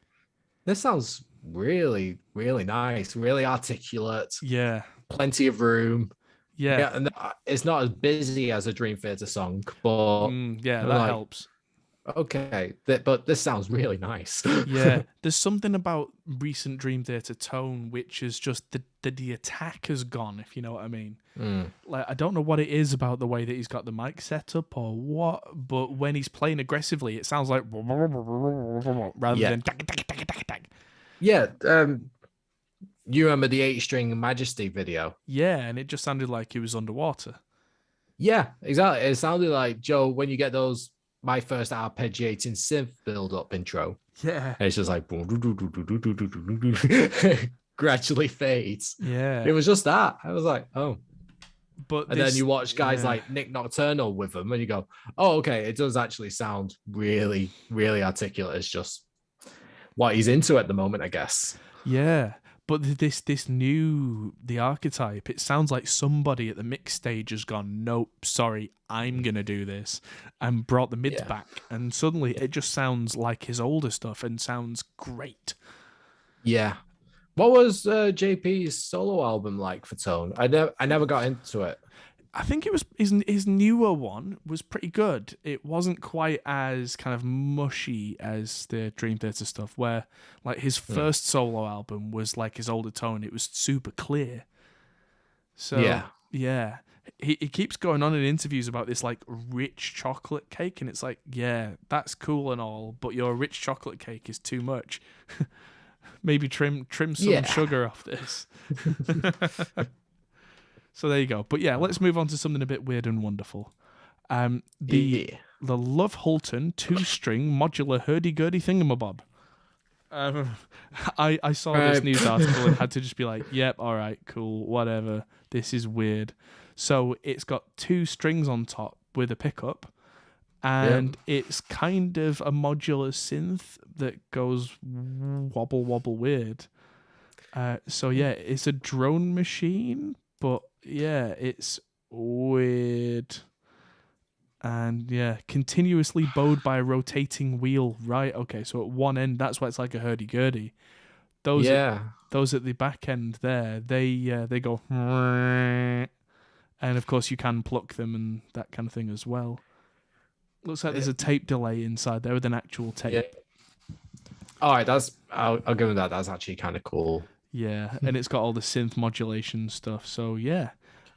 this sounds really, really nice, really articulate. Yeah. Plenty of room. Yeah. And it's not as busy as a Dream Theater song, but that helps. Okay, but this sounds really nice. Yeah, there's something about recent Dream Theater tone which is just the attack has gone, if you know what I mean. Like, I don't know what it is about the way that he's got the mic set up or what, but when he's playing aggressively, it sounds like rather than. Yeah, You remember the 8-string Majesty video? Yeah, and it just sounded like he was underwater. Yeah, exactly. It sounded like, Joe, when you get those My First Arpeggiating Synth build-up intro. Yeah. And it's just like gradually fades. Yeah. It was just that. I was like, oh. But then you watch guys like Nick Nocturnal with them and you go, oh, okay, it does actually sound really, really articulate. It's just what he's into at the moment, I guess. Yeah. But the Archetype, it sounds like somebody at the mix stage has gone, nope, sorry, I'm going to do this, and brought the mids back. And suddenly it just sounds like his older stuff and sounds great. Yeah. What was JP's solo album like for tone? I never got into it. I think it was his newer one was pretty good. It wasn't quite as kind of mushy as the Dream Theater stuff, where like his first solo album was like his older tone. It was super clear. So yeah. He keeps going on in interviews about this like rich chocolate cake, and it's like, yeah, that's cool and all, but your rich chocolate cake is too much. Maybe trim some sugar off this. So there you go. But yeah, let's move on to something a bit weird and wonderful. The Love Hulton 2-string modular hurdy-gurdy thingamabob. I saw this news article and had to just be like, yep, all right, cool, whatever. This is weird. So it's got 2 strings on top with a pickup, and it's kind of a modular synth that goes wobble weird. So yeah, it's a drone machine, but yeah, it's weird. And yeah, continuously bowed by a rotating wheel. Right, okay, so at one end, that's why it's like a hurdy-gurdy. Those at the back end there, they go, and of course you can pluck them and that kind of thing as well. Looks like there's a tape delay inside there with an actual tape. Yeah. All right, I'll give him that. That's actually kind of cool. Yeah, and it's got all the synth modulation stuff. So yeah,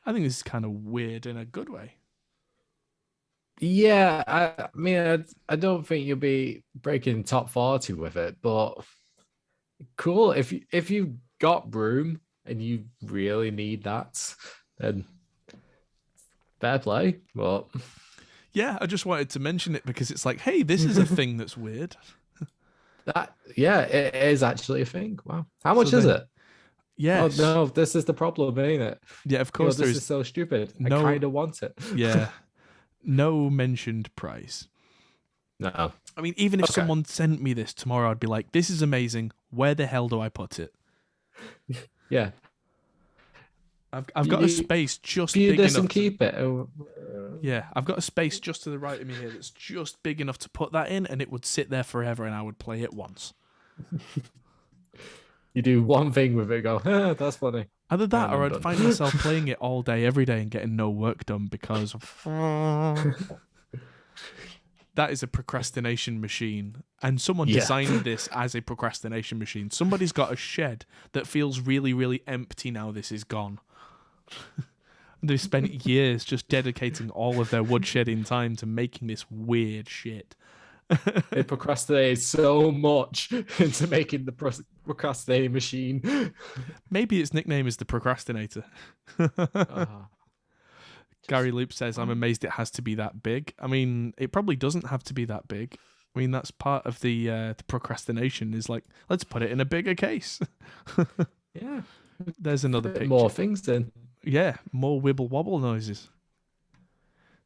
I think this is kind of weird in a good way. Yeah, I mean, I don't think you'll be breaking top 40 with it, but cool. If you've got room and you really need that, then fair play. But yeah, I just wanted to mention it because it's like, hey, this is a thing that's weird. It is actually a thing. Wow. How much is it? Yes. Oh no, this is the problem, ain't it? Yeah, of course. This is so stupid. I kind of want it. Yeah. No mentioned price. No. I mean, even if someone sent me this tomorrow, I'd be like, this is amazing. Where the hell do I put it? Yeah. I've got a space just big enough and keep it. Yeah, I've got a space just to the right of me here that's just big enough to put that in, and it would sit there forever, and I would play it once. You do one thing with it, go, that's funny. Either that, or I'd find myself playing it all day, every day, and getting no work done because of... That is a procrastination machine. And someone designed this as a procrastination machine. Somebody's got a shed that feels really, really empty now this is gone. They've spent years just dedicating all of their woodshedding time to making this weird shit. They procrastinated so much into making the procrastinating machine. Maybe its nickname is the Procrastinator. Gary Loop says, I'm amazed it has to be that big. I mean, it probably doesn't have to be that big. I mean, that's part of the procrastination is like, let's put it in a bigger case. Yeah. There's another picture. More things then. Yeah, more wibble wobble noises.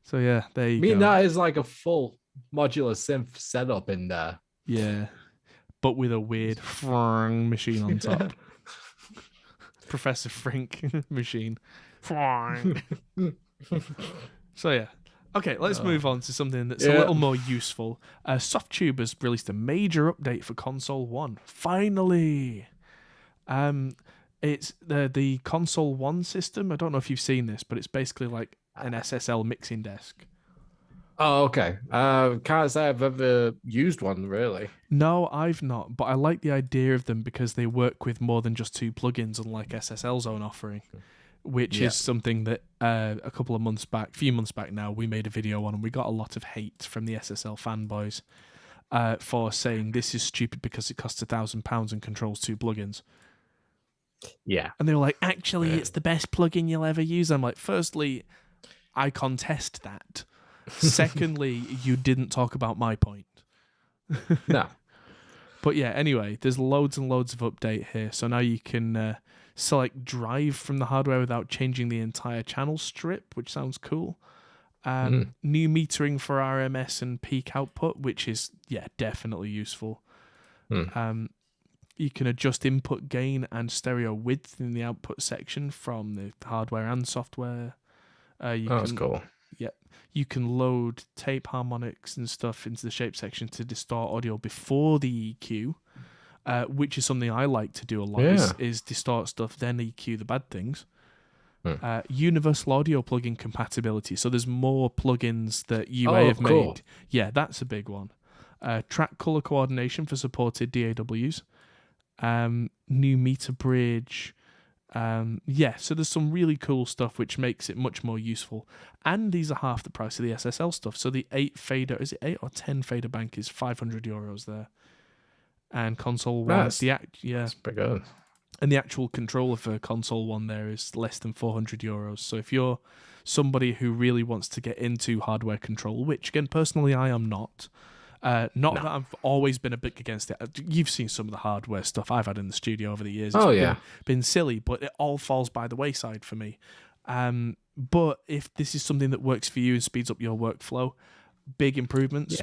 So yeah, there you go. I mean, that is like a full modular synth setup in there. Yeah, but with a weird machine on top. Professor Frink machine. So yeah. Okay, let's move on to something that's a little more useful. Softube has released a major update for ConsoleOne. Finally! It's the ConsoleOne system. I don't know if you've seen this, but it's basically like an SSL mixing desk. Oh, okay. Can't say I've ever used one, really. No, I've not, but I like the idea of them because they work with more than just 2 plugins, unlike SSL's own offering, which is something that a few months back now, we made a video on, and we got a lot of hate from the SSL fanboys for saying this is stupid because it costs £1,000 and controls 2 plugins. Yeah. And they were like, actually, it's the best plugin you'll ever use. I'm like, firstly, I contest that. Secondly, you didn't talk about my point. No. But yeah, anyway, there's loads and loads of update here. So now you can select drive from the hardware without changing the entire channel strip, which sounds cool. New metering for RMS and peak output, which is, definitely useful. You can adjust input gain and stereo width in the output section from the hardware and software. That's cool. Yeah, you can load tape harmonics and stuff into the shape section to distort audio before the EQ, which is something I like to do a lot. Is distort stuff, then EQ the bad things. Universal audio plugin compatibility. So there's more plugins that UA have made. Yeah, that's a big one. Track color coordination for supported DAWs. New meter bridge. So there's some really cool stuff which makes it much more useful. And these are half the price of the SSL stuff. So the 8 fader, is it 8 or 10 fader bank is €500 there. And ConsoleOne, that's pretty good. And the actual controller for ConsoleOne there is less than €400. So if you're somebody who really wants to get into hardware control, which again, personally, I am not. That I've always been a bit against it. You've seen some of the hardware stuff I've had in the studio over the years. It's been silly, but it all falls by the wayside for me. But if this is something that works for you and speeds up your workflow, big improvements.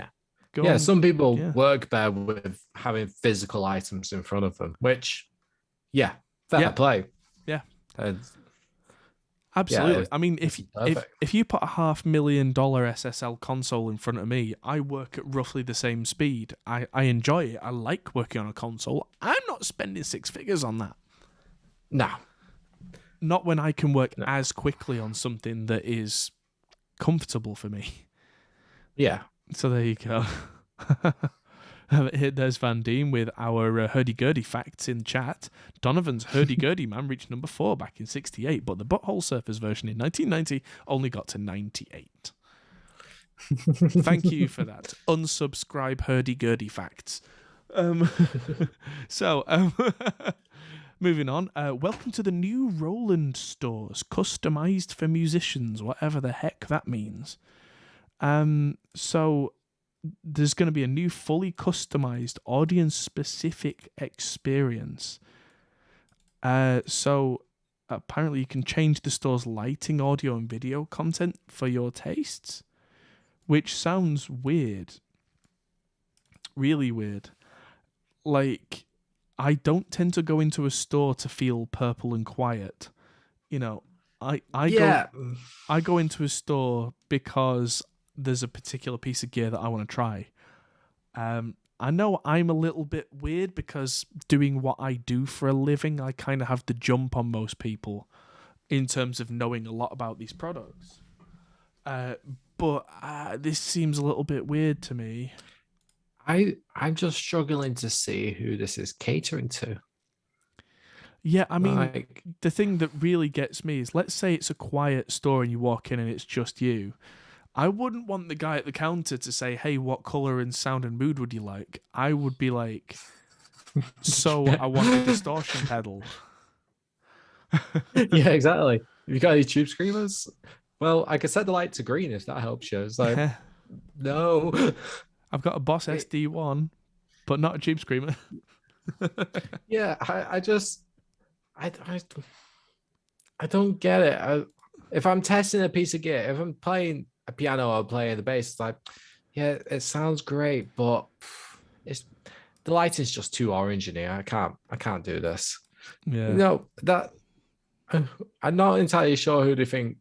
Some people work better with having physical items in front of them, which, fair play. Yeah. Absolutely. I mean, if you put a $500,000 SSL console in front of me, I work at roughly the same speed. I enjoy it. I like working on a console. I'm not spending 6 figures on that. No. Not when I can work as quickly on something that is comfortable for me. Yeah. So there you go. There's Van Diem with our hurdy-gurdy facts in chat. Donovan's hurdy-gurdy man reached number 4 back in 1968, but the Butthole Surfers version in 1990 only got to 98. Thank you for that. Unsubscribe hurdy-gurdy facts. Moving on. Welcome to the new Roland stores, customized for musicians, whatever the heck that means. So there's going to be a new fully customized audience-specific experience. So apparently you can change the store's lighting, audio, and video content for your tastes, which sounds weird. Really weird. Like, I don't tend to go into a store to feel purple and quiet. You know, I go into a store because there's a particular piece of gear that I want to try. I know I'm a little bit weird because doing what I do for a living, I kind of have the jump on most people in terms of knowing a lot about these products. But this seems a little bit weird to me. I'm just struggling to see who this is catering to. Yeah, I mean, the thing that really gets me is, let's say it's a quiet store and you walk in and it's just you. I wouldn't want the guy at the counter to say, hey, what color and sound and mood would you like? I would be like, so I want a distortion pedal. Yeah, exactly. You got any tube screamers? Well, I could set the light to green if that helps you. It's like, no. I've got a Boss SD1, but not a tube screamer. Yeah, I don't get it. If I'm testing a piece of gear, if I'm playing a piano or playing the bass, it's like, yeah, it sounds great, but the lighting's just too orange in here. I can't do this. Yeah. That I'm not entirely sure who they think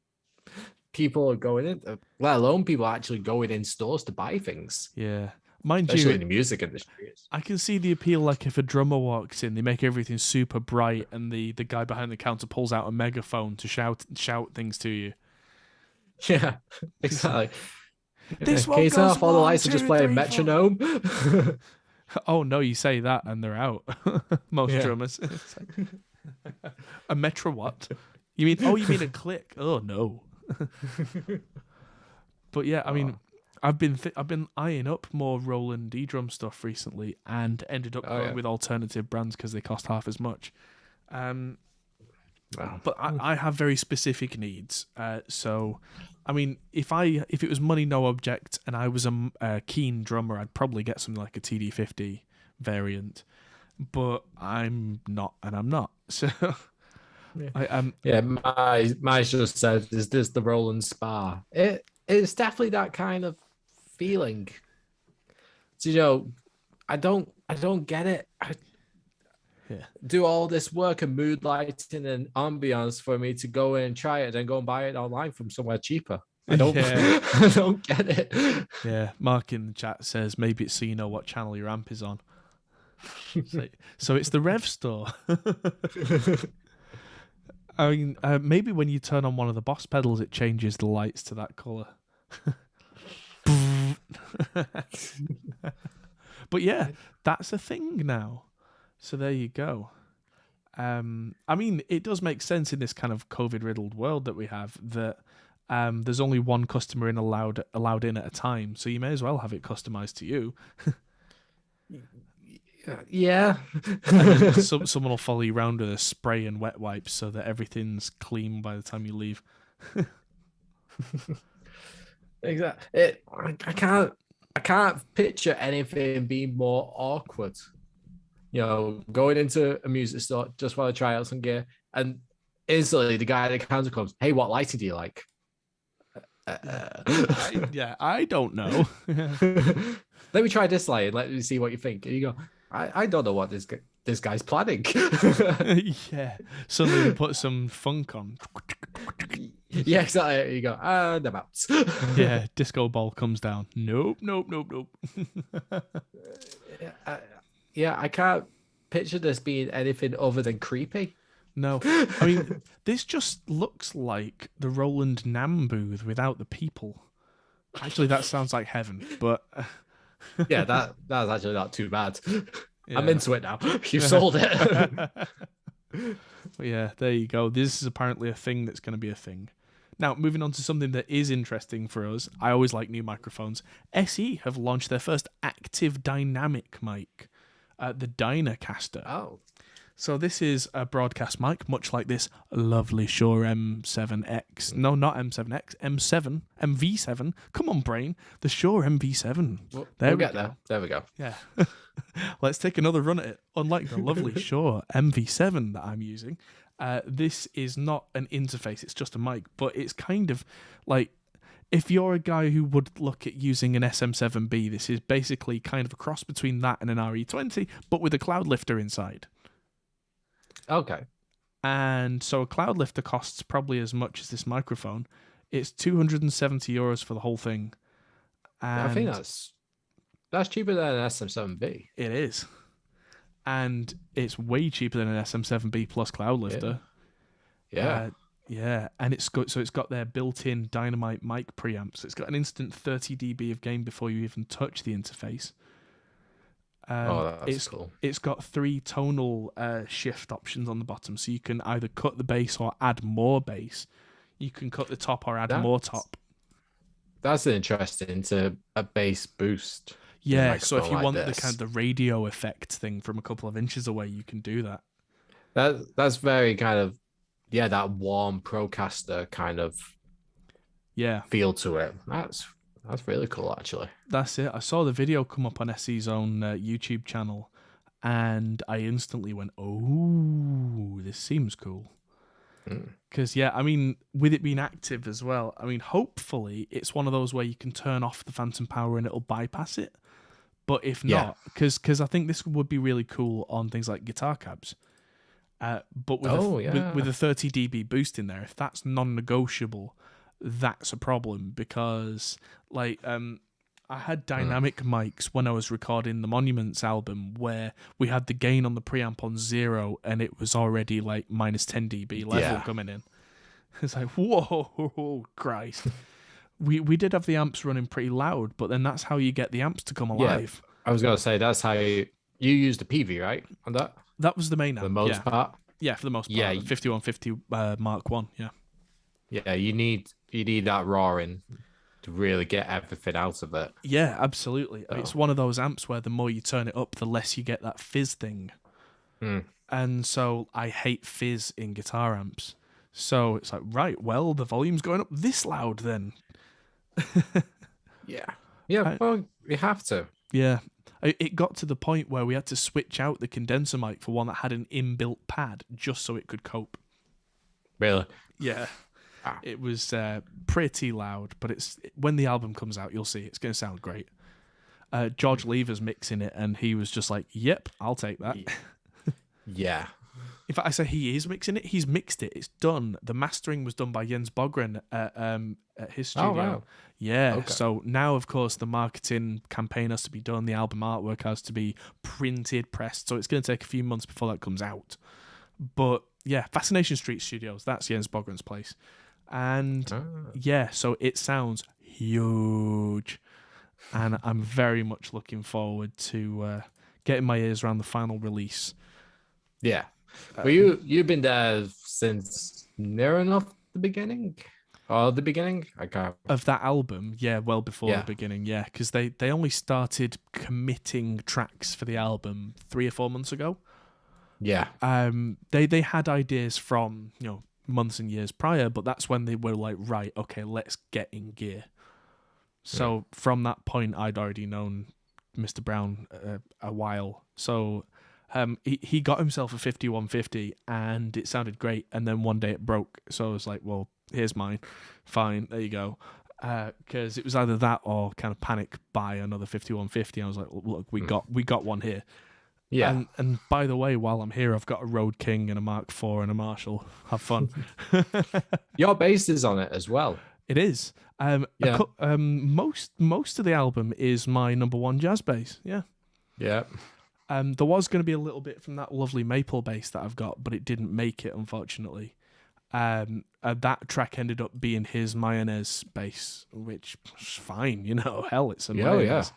people are going in, let alone people actually going in stores to buy things. Yeah. Mind especially you, in the music industry. I can see the appeal. Like if a drummer walks in, they make everything super bright, and the guy behind the counter pulls out a megaphone to shout things to you. Yeah, exactly. This one can you turn off all the 1, lights 2, and just play a 3, 4. metronome? Oh no, you say that and they're out. Most drummers. A metro what? You mean a click? Oh no. But yeah, I mean, I've been eyeing up more Roland drum stuff recently, and ended up going with alternative brands because they cost half as much. Wow. But I have very specific needs. So, I mean, if it was money no object and I was a keen drummer, I'd probably get something like a TD50 variant. But I'm not, and I'm not. So, my just said, "Is this the Roland Spa?" It's definitely that kind of feeling. So, I don't get it. Do all this work and mood lighting and ambience for me to go in and try it and go and buy it online from somewhere cheaper. I don't I don't get it. Yeah, Mark in the chat says maybe it's so you know what channel your amp is on. So it's the Rev Store. I mean, maybe when you turn on one of the Boss pedals, it changes the lights to that color. But yeah, that's a thing now. So there you go. I mean, it does make sense in this kind of COVID-riddled world that we have that there's only one customer allowed in at a time, so you may as well have it customized to you. Yeah. Someone will follow you around with a spray and wet wipes so that everything's clean by the time you leave. Exactly. I can't picture anything being more awkward. Going into a music store just while I try out some gear, and instantly the guy at the counter comes, "Hey, what lighting do you like?" I don't know. Let me try this light and let me see what you think. And you go, I don't know what this guy's planning. Yeah. Suddenly they put some funk on. Yeah, exactly. You go, the bounce. Yeah, disco ball comes down. Nope. I can't picture this being anything other than creepy. No. I mean, this just looks like the Roland NAMM booth without the people. Actually, that sounds like heaven, but... Yeah, that's actually not too bad. Yeah. I'm into it now. You sold it. Yeah, there you go. This is apparently a thing that's going to be a thing. Now, moving on to something that is interesting for us. I always like new microphones. SE have launched their first active dynamic mic, the Dynacaster. Oh. So this is a broadcast mic, much like this lovely Shure M7X. No, not M7X, M7, MV7. Come on, brain. The Shure MV7. We'll get there. There we go. Yeah. Let's take another run at it. Unlike the lovely Shure MV7 that I'm using, this is not an interface. It's just a mic, but it's kind of like, if you're a guy who would look at using an SM7B, this is basically kind of a cross between that and an RE20, but with a cloud lifter inside. Okay. And so a cloud lifter costs probably as much as this microphone. It's €270 for the whole thing. And I think that's cheaper than an SM7B. It is. And it's way cheaper than an SM7B plus cloud lifter. Yeah. Yeah, and it's got their built-in Dynamite mic preamps. It's got an instant 30 dB of gain before you even touch the interface. That's cool. It's got 3 tonal shift options on the bottom, so you can either cut the bass or add more bass. You can cut the top or add more top. That's interesting to a bass boost. Yeah, so if you want the kind of the radio effect thing from a couple of inches away, you can do that. That's very kind of that warm Procaster kind of feel to it. That's really cool, actually. That's it. I saw the video come up on SE's own YouTube channel, and I instantly went, "Oh, this seems cool." Because, I mean, with it being active as well, I mean, hopefully it's one of those where you can turn off the phantom power and it'll bypass it. But if not, because I think this would be really cool on things like guitar cabs. But with a 30 dB boost in there, if that's non-negotiable, that's a problem, because I had dynamic mics when I was recording the Monuments album where we had the gain on the preamp on 0 and it was already like minus 10 dB level coming in. It's like, whoa, Christ. We did have the amps running pretty loud, but then that's how you get the amps to come alive. I was going to say, that's how you used the PV, right? On that? That was the main amp. For the most part? Yeah, for the most part. The 5150 Mark 1, yeah. Yeah, you need that roaring to really get everything out of it. Yeah, absolutely. It's one of those amps where the more you turn it up, the less you get that fizz thing. And so I hate fizz in guitar amps. So it's like, right, well, the volume's going up this loud then. Yeah. Yeah, well, we have to. Yeah. It got to the point where we had to switch out the condenser mic for one that had an inbuilt pad just so it could cope. Really? Yeah. It was pretty loud, but when the album comes out, you'll see it's going to sound great. George Lever's mixing it, and he was just like, yep, I'll take that. Yeah. In fact, I say he is mixing it. He's mixed it. It's done. The mastering was done by Jens Bogren at his studio. Oh, wow. Yeah. Okay. So now, of course, the marketing campaign has to be done. The album artwork has to be printed, pressed. So it's going to take a few months before that comes out. But yeah, Fascination Street Studios, that's Jens Bogren's place. And yeah, so it sounds huge. And I'm very much looking forward to getting my ears around the final release. Yeah. Well, you've been there since near enough the beginning? Or the beginning? I can't. Of that album, yeah, well before the beginning, yeah. Because they only started committing tracks for the album 3 or 4 months ago. Yeah. They had ideas from, months and years prior, but that's when they were like, right, okay, let's get in gear. So from that point, I'd already known Mr. Brown a while. So he got himself a 5150 and it sounded great. And then one day it broke. So I was like, well, here's mine. Fine, there you go. Because it was either that or kind of panic buy another 5150. I was like, look, we got one here. Yeah. And by the way, while I'm here, I've got a Road King and a Mark IV and a Marshall. Have fun. Your bass is on it as well. It is. Most of the album is my number one jazz bass. Yeah. Yeah. There was going to be a little bit from that lovely maple bass that I've got, but it didn't make it, unfortunately. That track ended up being his mayonnaise bass, which is fine, hell, it's a mayonnaise.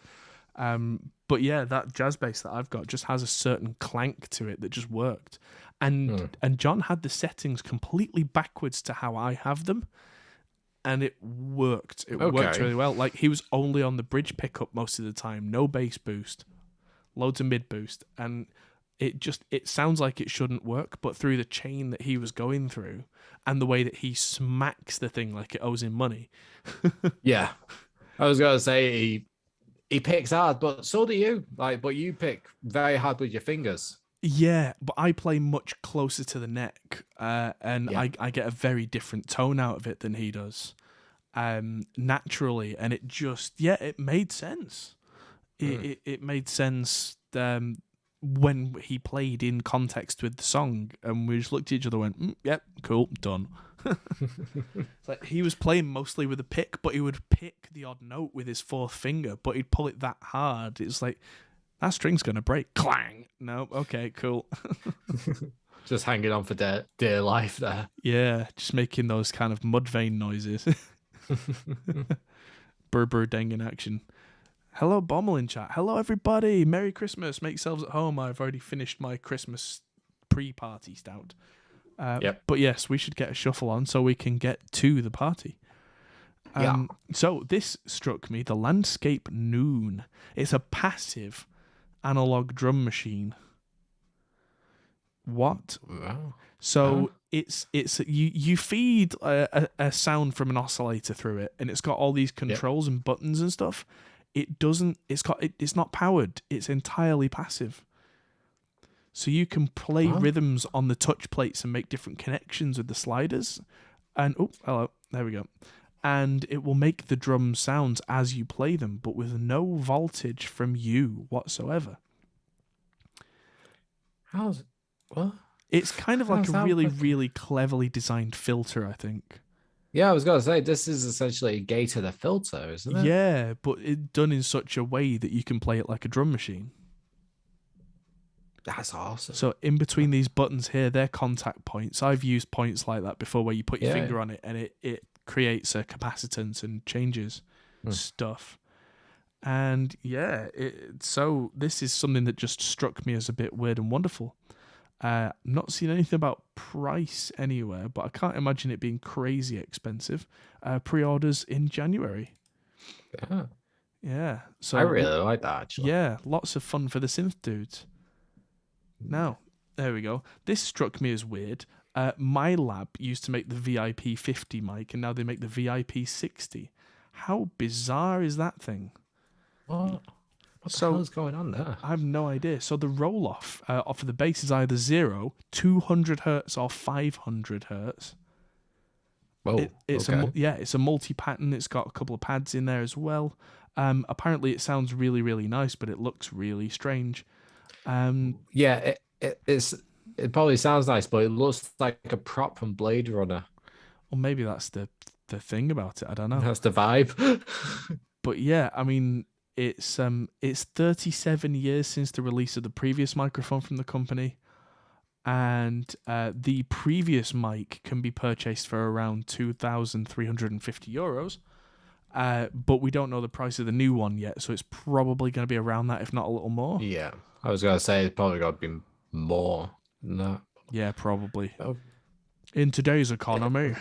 But yeah, that jazz bass that I've got just has a certain clank to it that just worked. And John had the settings completely backwards to how I have them. And it worked. It worked really well. Like, he was only on the bridge pickup most of the time, no bass boost, loads of mid boost, and it sounds like it shouldn't work, but through the chain that he was going through and the way that he smacks the thing like it owes him money. Yeah. I was going to say he picks hard, but so do you. But you pick very hard with your fingers. Yeah, but I play much closer to the neck, and I get a very different tone out of it than he does, naturally, and it just, it made sense. It made sense when he played in context with the song, and we just looked at each other and went, yep, cool, done. It's like he was playing mostly with a pick, but he would pick the odd note with his fourth finger, but he'd pull it that hard. It's like, that string's going to break. Clang. No, okay, cool. Just hanging on for dear life there. Yeah, just making those kind of mud vein noises. Burr dang in action. Hello, Bommel in chat. Hello, everybody. Merry Christmas. Make yourselves at home. I've already finished my Christmas pre-party stout. But yes, we should get a shuffle on so we can get to the party. So this struck me, the Landscape Noon. It's a passive analog drum machine. What? Wow. So it's you feed a sound from an oscillator through it, and it's got all these controls and buttons and stuff. It's not powered. It's entirely passive. So you can play rhythms on the touch plates and make different connections with the sliders. And there we go. And it will make the drum sounds as you play them, but with no voltage from you whatsoever. How's it? What? It's kind of like a really, really cleverly designed filter, I think. Yeah, I was going to say, this is essentially a gated a filter, isn't it? Yeah, but it's done in such a way that you can play it like a drum machine. That's awesome. So in between these buttons here, they're contact points. I've used points like that before where you put your finger on it and it creates a capacitance and changes stuff. And so this is something that just struck me as a bit weird and wonderful. Not seen anything about price anywhere, but I can't imagine it being crazy expensive. Pre-orders in January. Yeah. So I really like that, actually. Yeah, lots of fun for the synth dudes. Now, There we go. This struck me as weird. My lab used to make the VIP 50 mic, and now they make the VIP 60. How bizarre is that thing? What the hell is going on there? I have no idea. So the roll-off for the bass is either 0, 200 hertz, or 500 hertz. Whoa, it's a multi-pattern. It's got a couple of pads in there as well. Apparently it sounds really, really nice, but it looks really strange. It probably sounds nice, but it looks like a prop from Blade Runner. Or maybe that's the thing about it. I don't know. That's the vibe. But yeah, I mean, it's 37 years since the release of the previous microphone from the company, and the previous mic can be purchased for around €2,350. But we don't know the price of the new one yet, so it's probably going to be around that, if not a little more. Yeah, I was going to say it's probably got to be more than that. Yeah, probably. In today's economy.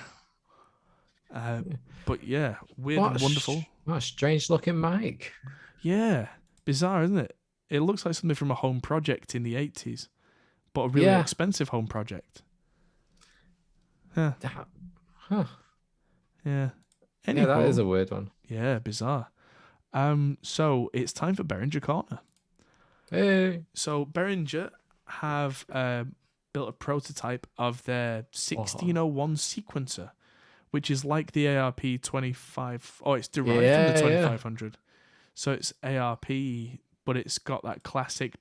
But yeah, weird and wonderful. What a strange looking mic. Yeah, bizarre, isn't it? It looks like something from a home project in the 80s, but a really expensive home project. Huh. Yeah. Anyhow, that is a weird one. Yeah, bizarre. So it's time for Behringer Corner. Hey. So Behringer have built a prototype of their 1601 sequencer, which is like the ARP 25. Oh, it's derived from the 2500. Yeah. So it's ARP, but it's got that classic.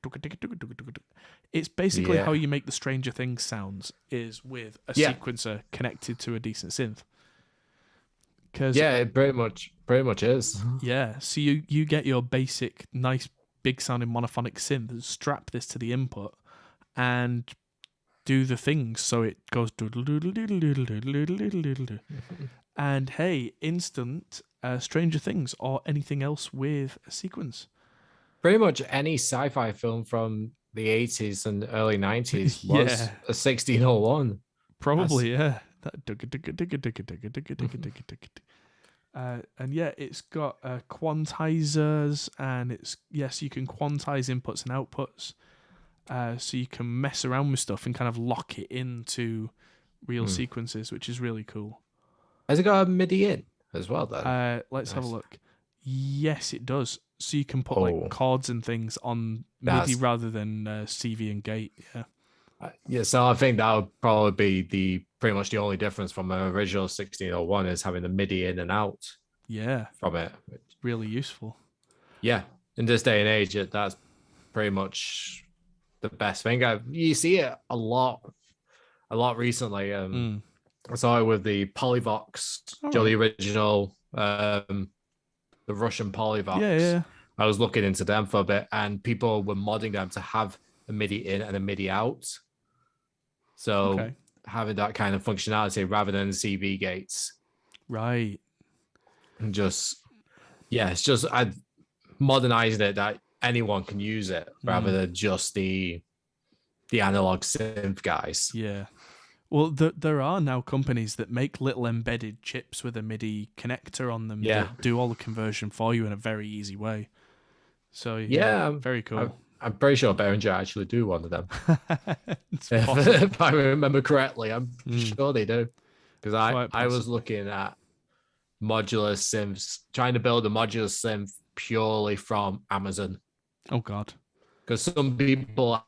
It's basically how you make the Stranger Things sounds is with a sequencer connected to a decent synth. It pretty much is. Yeah, so you get your basic, nice, big sounding monophonic synth and strap this to the input and do the things so it goes and hey, instant Stranger Things or anything else with a sequence. Pretty much any sci-fi film from the 80s and early 90s was a 1601. Probably, yeah. And yeah, it's got quantizers, and it's so you can quantize inputs and outputs, so you can mess around with stuff and kind of lock it into real sequences, which is really cool. Has it got a MIDI in as well then? Let's have a look. Yes, it does. So you can put like chords and things on MIDI rather than CV and gate. Yeah. So I think that would probably be pretty much the only difference from an original 1601 is having the MIDI in and out. Yeah. From it. Really useful. Yeah. In this day and age, that's pretty much the best thing. You see it a lot recently. I saw it with the Polyvox, the original, the Russian Polyvox. Yeah. I was looking into them for a bit, and people were modding them to have a MIDI in and a MIDI out. So having that kind of functionality rather than CV gates. Right. And it's just modernizing it that anyone can use it rather than just the analog synth guys. Yeah. Well, there are now companies that make little embedded chips with a MIDI connector on them that do all the conversion for you in a very easy way. So very cool. I'm pretty sure Behringer actually do one of them. If I remember correctly, I'm sure they do. Because I was looking at modular synths, trying to build a modular synth purely from Amazon. Oh, God. Because some people,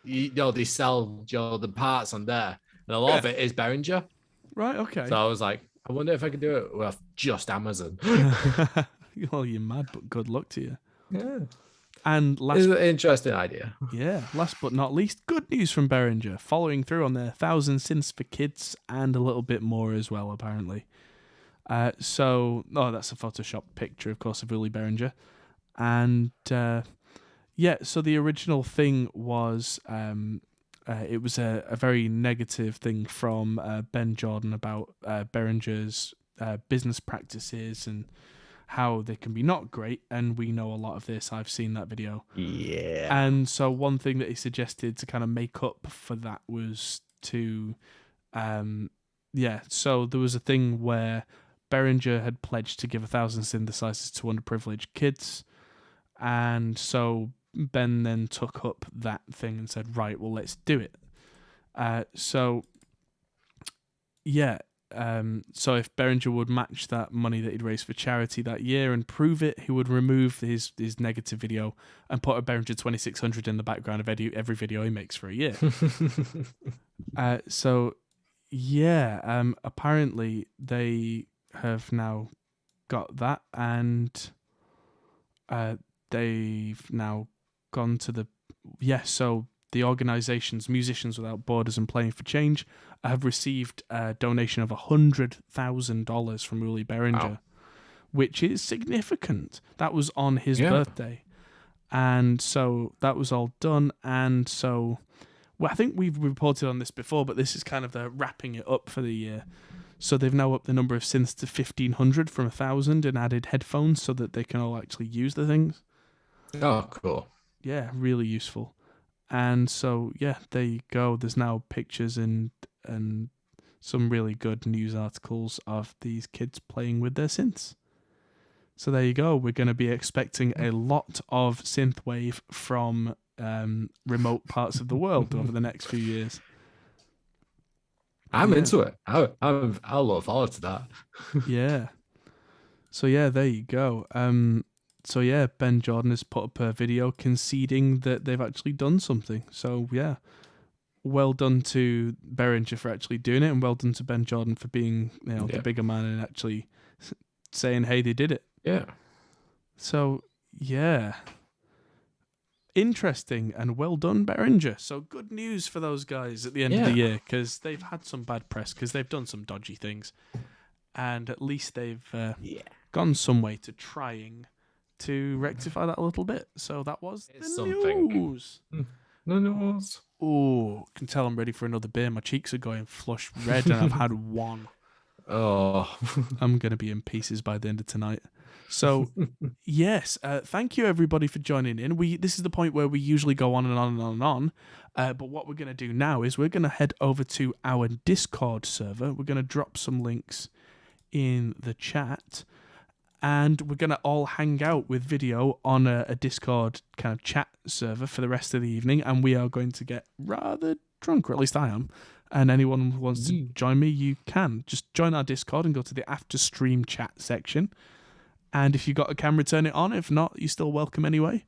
they sell the parts on there. And a lot of it is Behringer. Right, okay. So I was like, I wonder if I could do it with just Amazon. Well, you're mad, but good luck to you. Yeah. And it's an interesting idea. Yeah. Last but not least, good news from Behringer, following through on their 1,000 synths for kids and a little bit more as well, apparently. That's a Photoshop picture, of course, of Uli Behringer. And so the original thing was it was a very negative thing from Ben Jordan about Behringer's business practices and how they can be not great, and we know a lot of this. I've seen that video. Yeah. And so one thing that he suggested to kind of make up for that was to, so there was a thing where Behringer had pledged to give 1,000 synthesizers to underprivileged kids, and so Ben then took up that thing and said, right, well, let's do it. So if Behringer would match that money that he'd raised for charity that year and prove it, he would remove his negative video and put a Behringer 2600 in the background of every video he makes for a year. Apparently they have now got that, and they've now gone to the organizations Musicians Without Borders and Playing for Change have received a donation of $100,000 from Uli Behringer, which is significant. That was on his birthday. And so that was all done. And so, I think we've reported on this before, but this is kind of the wrapping it up for the year. So they've now upped the number of synths to 1,500 from 1,000 and added headphones so that they can all actually use the things. Oh, cool. Yeah, really useful. And so, there you go. There's now pictures and some really good news articles of these kids playing with their synths. So there you go. We're going to be expecting a lot of synthwave from remote parts of the world over the next few years. I'm into it. I'll look forward to that. Yeah. So there you go. Ben Jordan has put up a video conceding that they've actually done something. So well done to Behringer for actually doing it, and well done to Ben Jordan for being the bigger man and actually saying, hey, they did it. Yeah. So interesting, and well done, Behringer. So good news for those guys at the end of the year, because they've had some bad press because they've done some dodgy things, and at least they've gone some way to trying to rectify that a little bit. So that was the news. The news. Oh, can tell I'm ready for another beer. My cheeks are going flush red, and I've had one. Oh, I'm going to be in pieces by the end of tonight. So, yes, thank you everybody for joining in. This is the point where we usually go on and on and on and on. But what we're going to do now is we're going to head over to our Discord server. We're going to drop some links in the chat, and we're going to all hang out with video on a Discord kind of chat server for the rest of the evening, and we are going to get rather drunk, or at least I am. And anyone who wants to join me, you can. Just join our Discord and go to the after stream chat section. And if you've got a camera, turn it on. If not, you're still welcome anyway.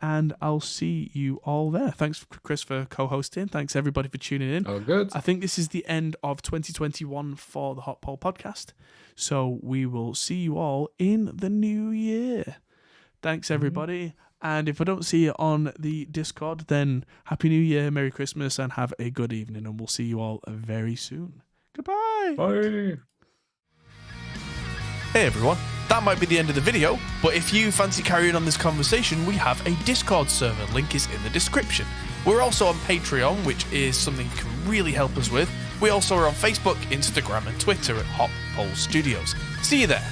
And I'll see you all there. Thanks, Chris, for co-hosting. Thanks, everybody, for tuning in. Oh, good. I think this is the end of 2021 for the Hot Pole podcast. So we will see you all in the new year. Thanks, everybody. And if I don't see you on the Discord, then Happy New Year, Merry Christmas, and have a good evening. And we'll see you all very soon. Goodbye. Bye. Hey, everyone. That might be the end of the video, but if you fancy carrying on this conversation, we have a Discord server. Link is in the description. We're also on Patreon, which is something you can really help us with. We also are on Facebook, Instagram, and Twitter at Hot Pole Studios. See you there.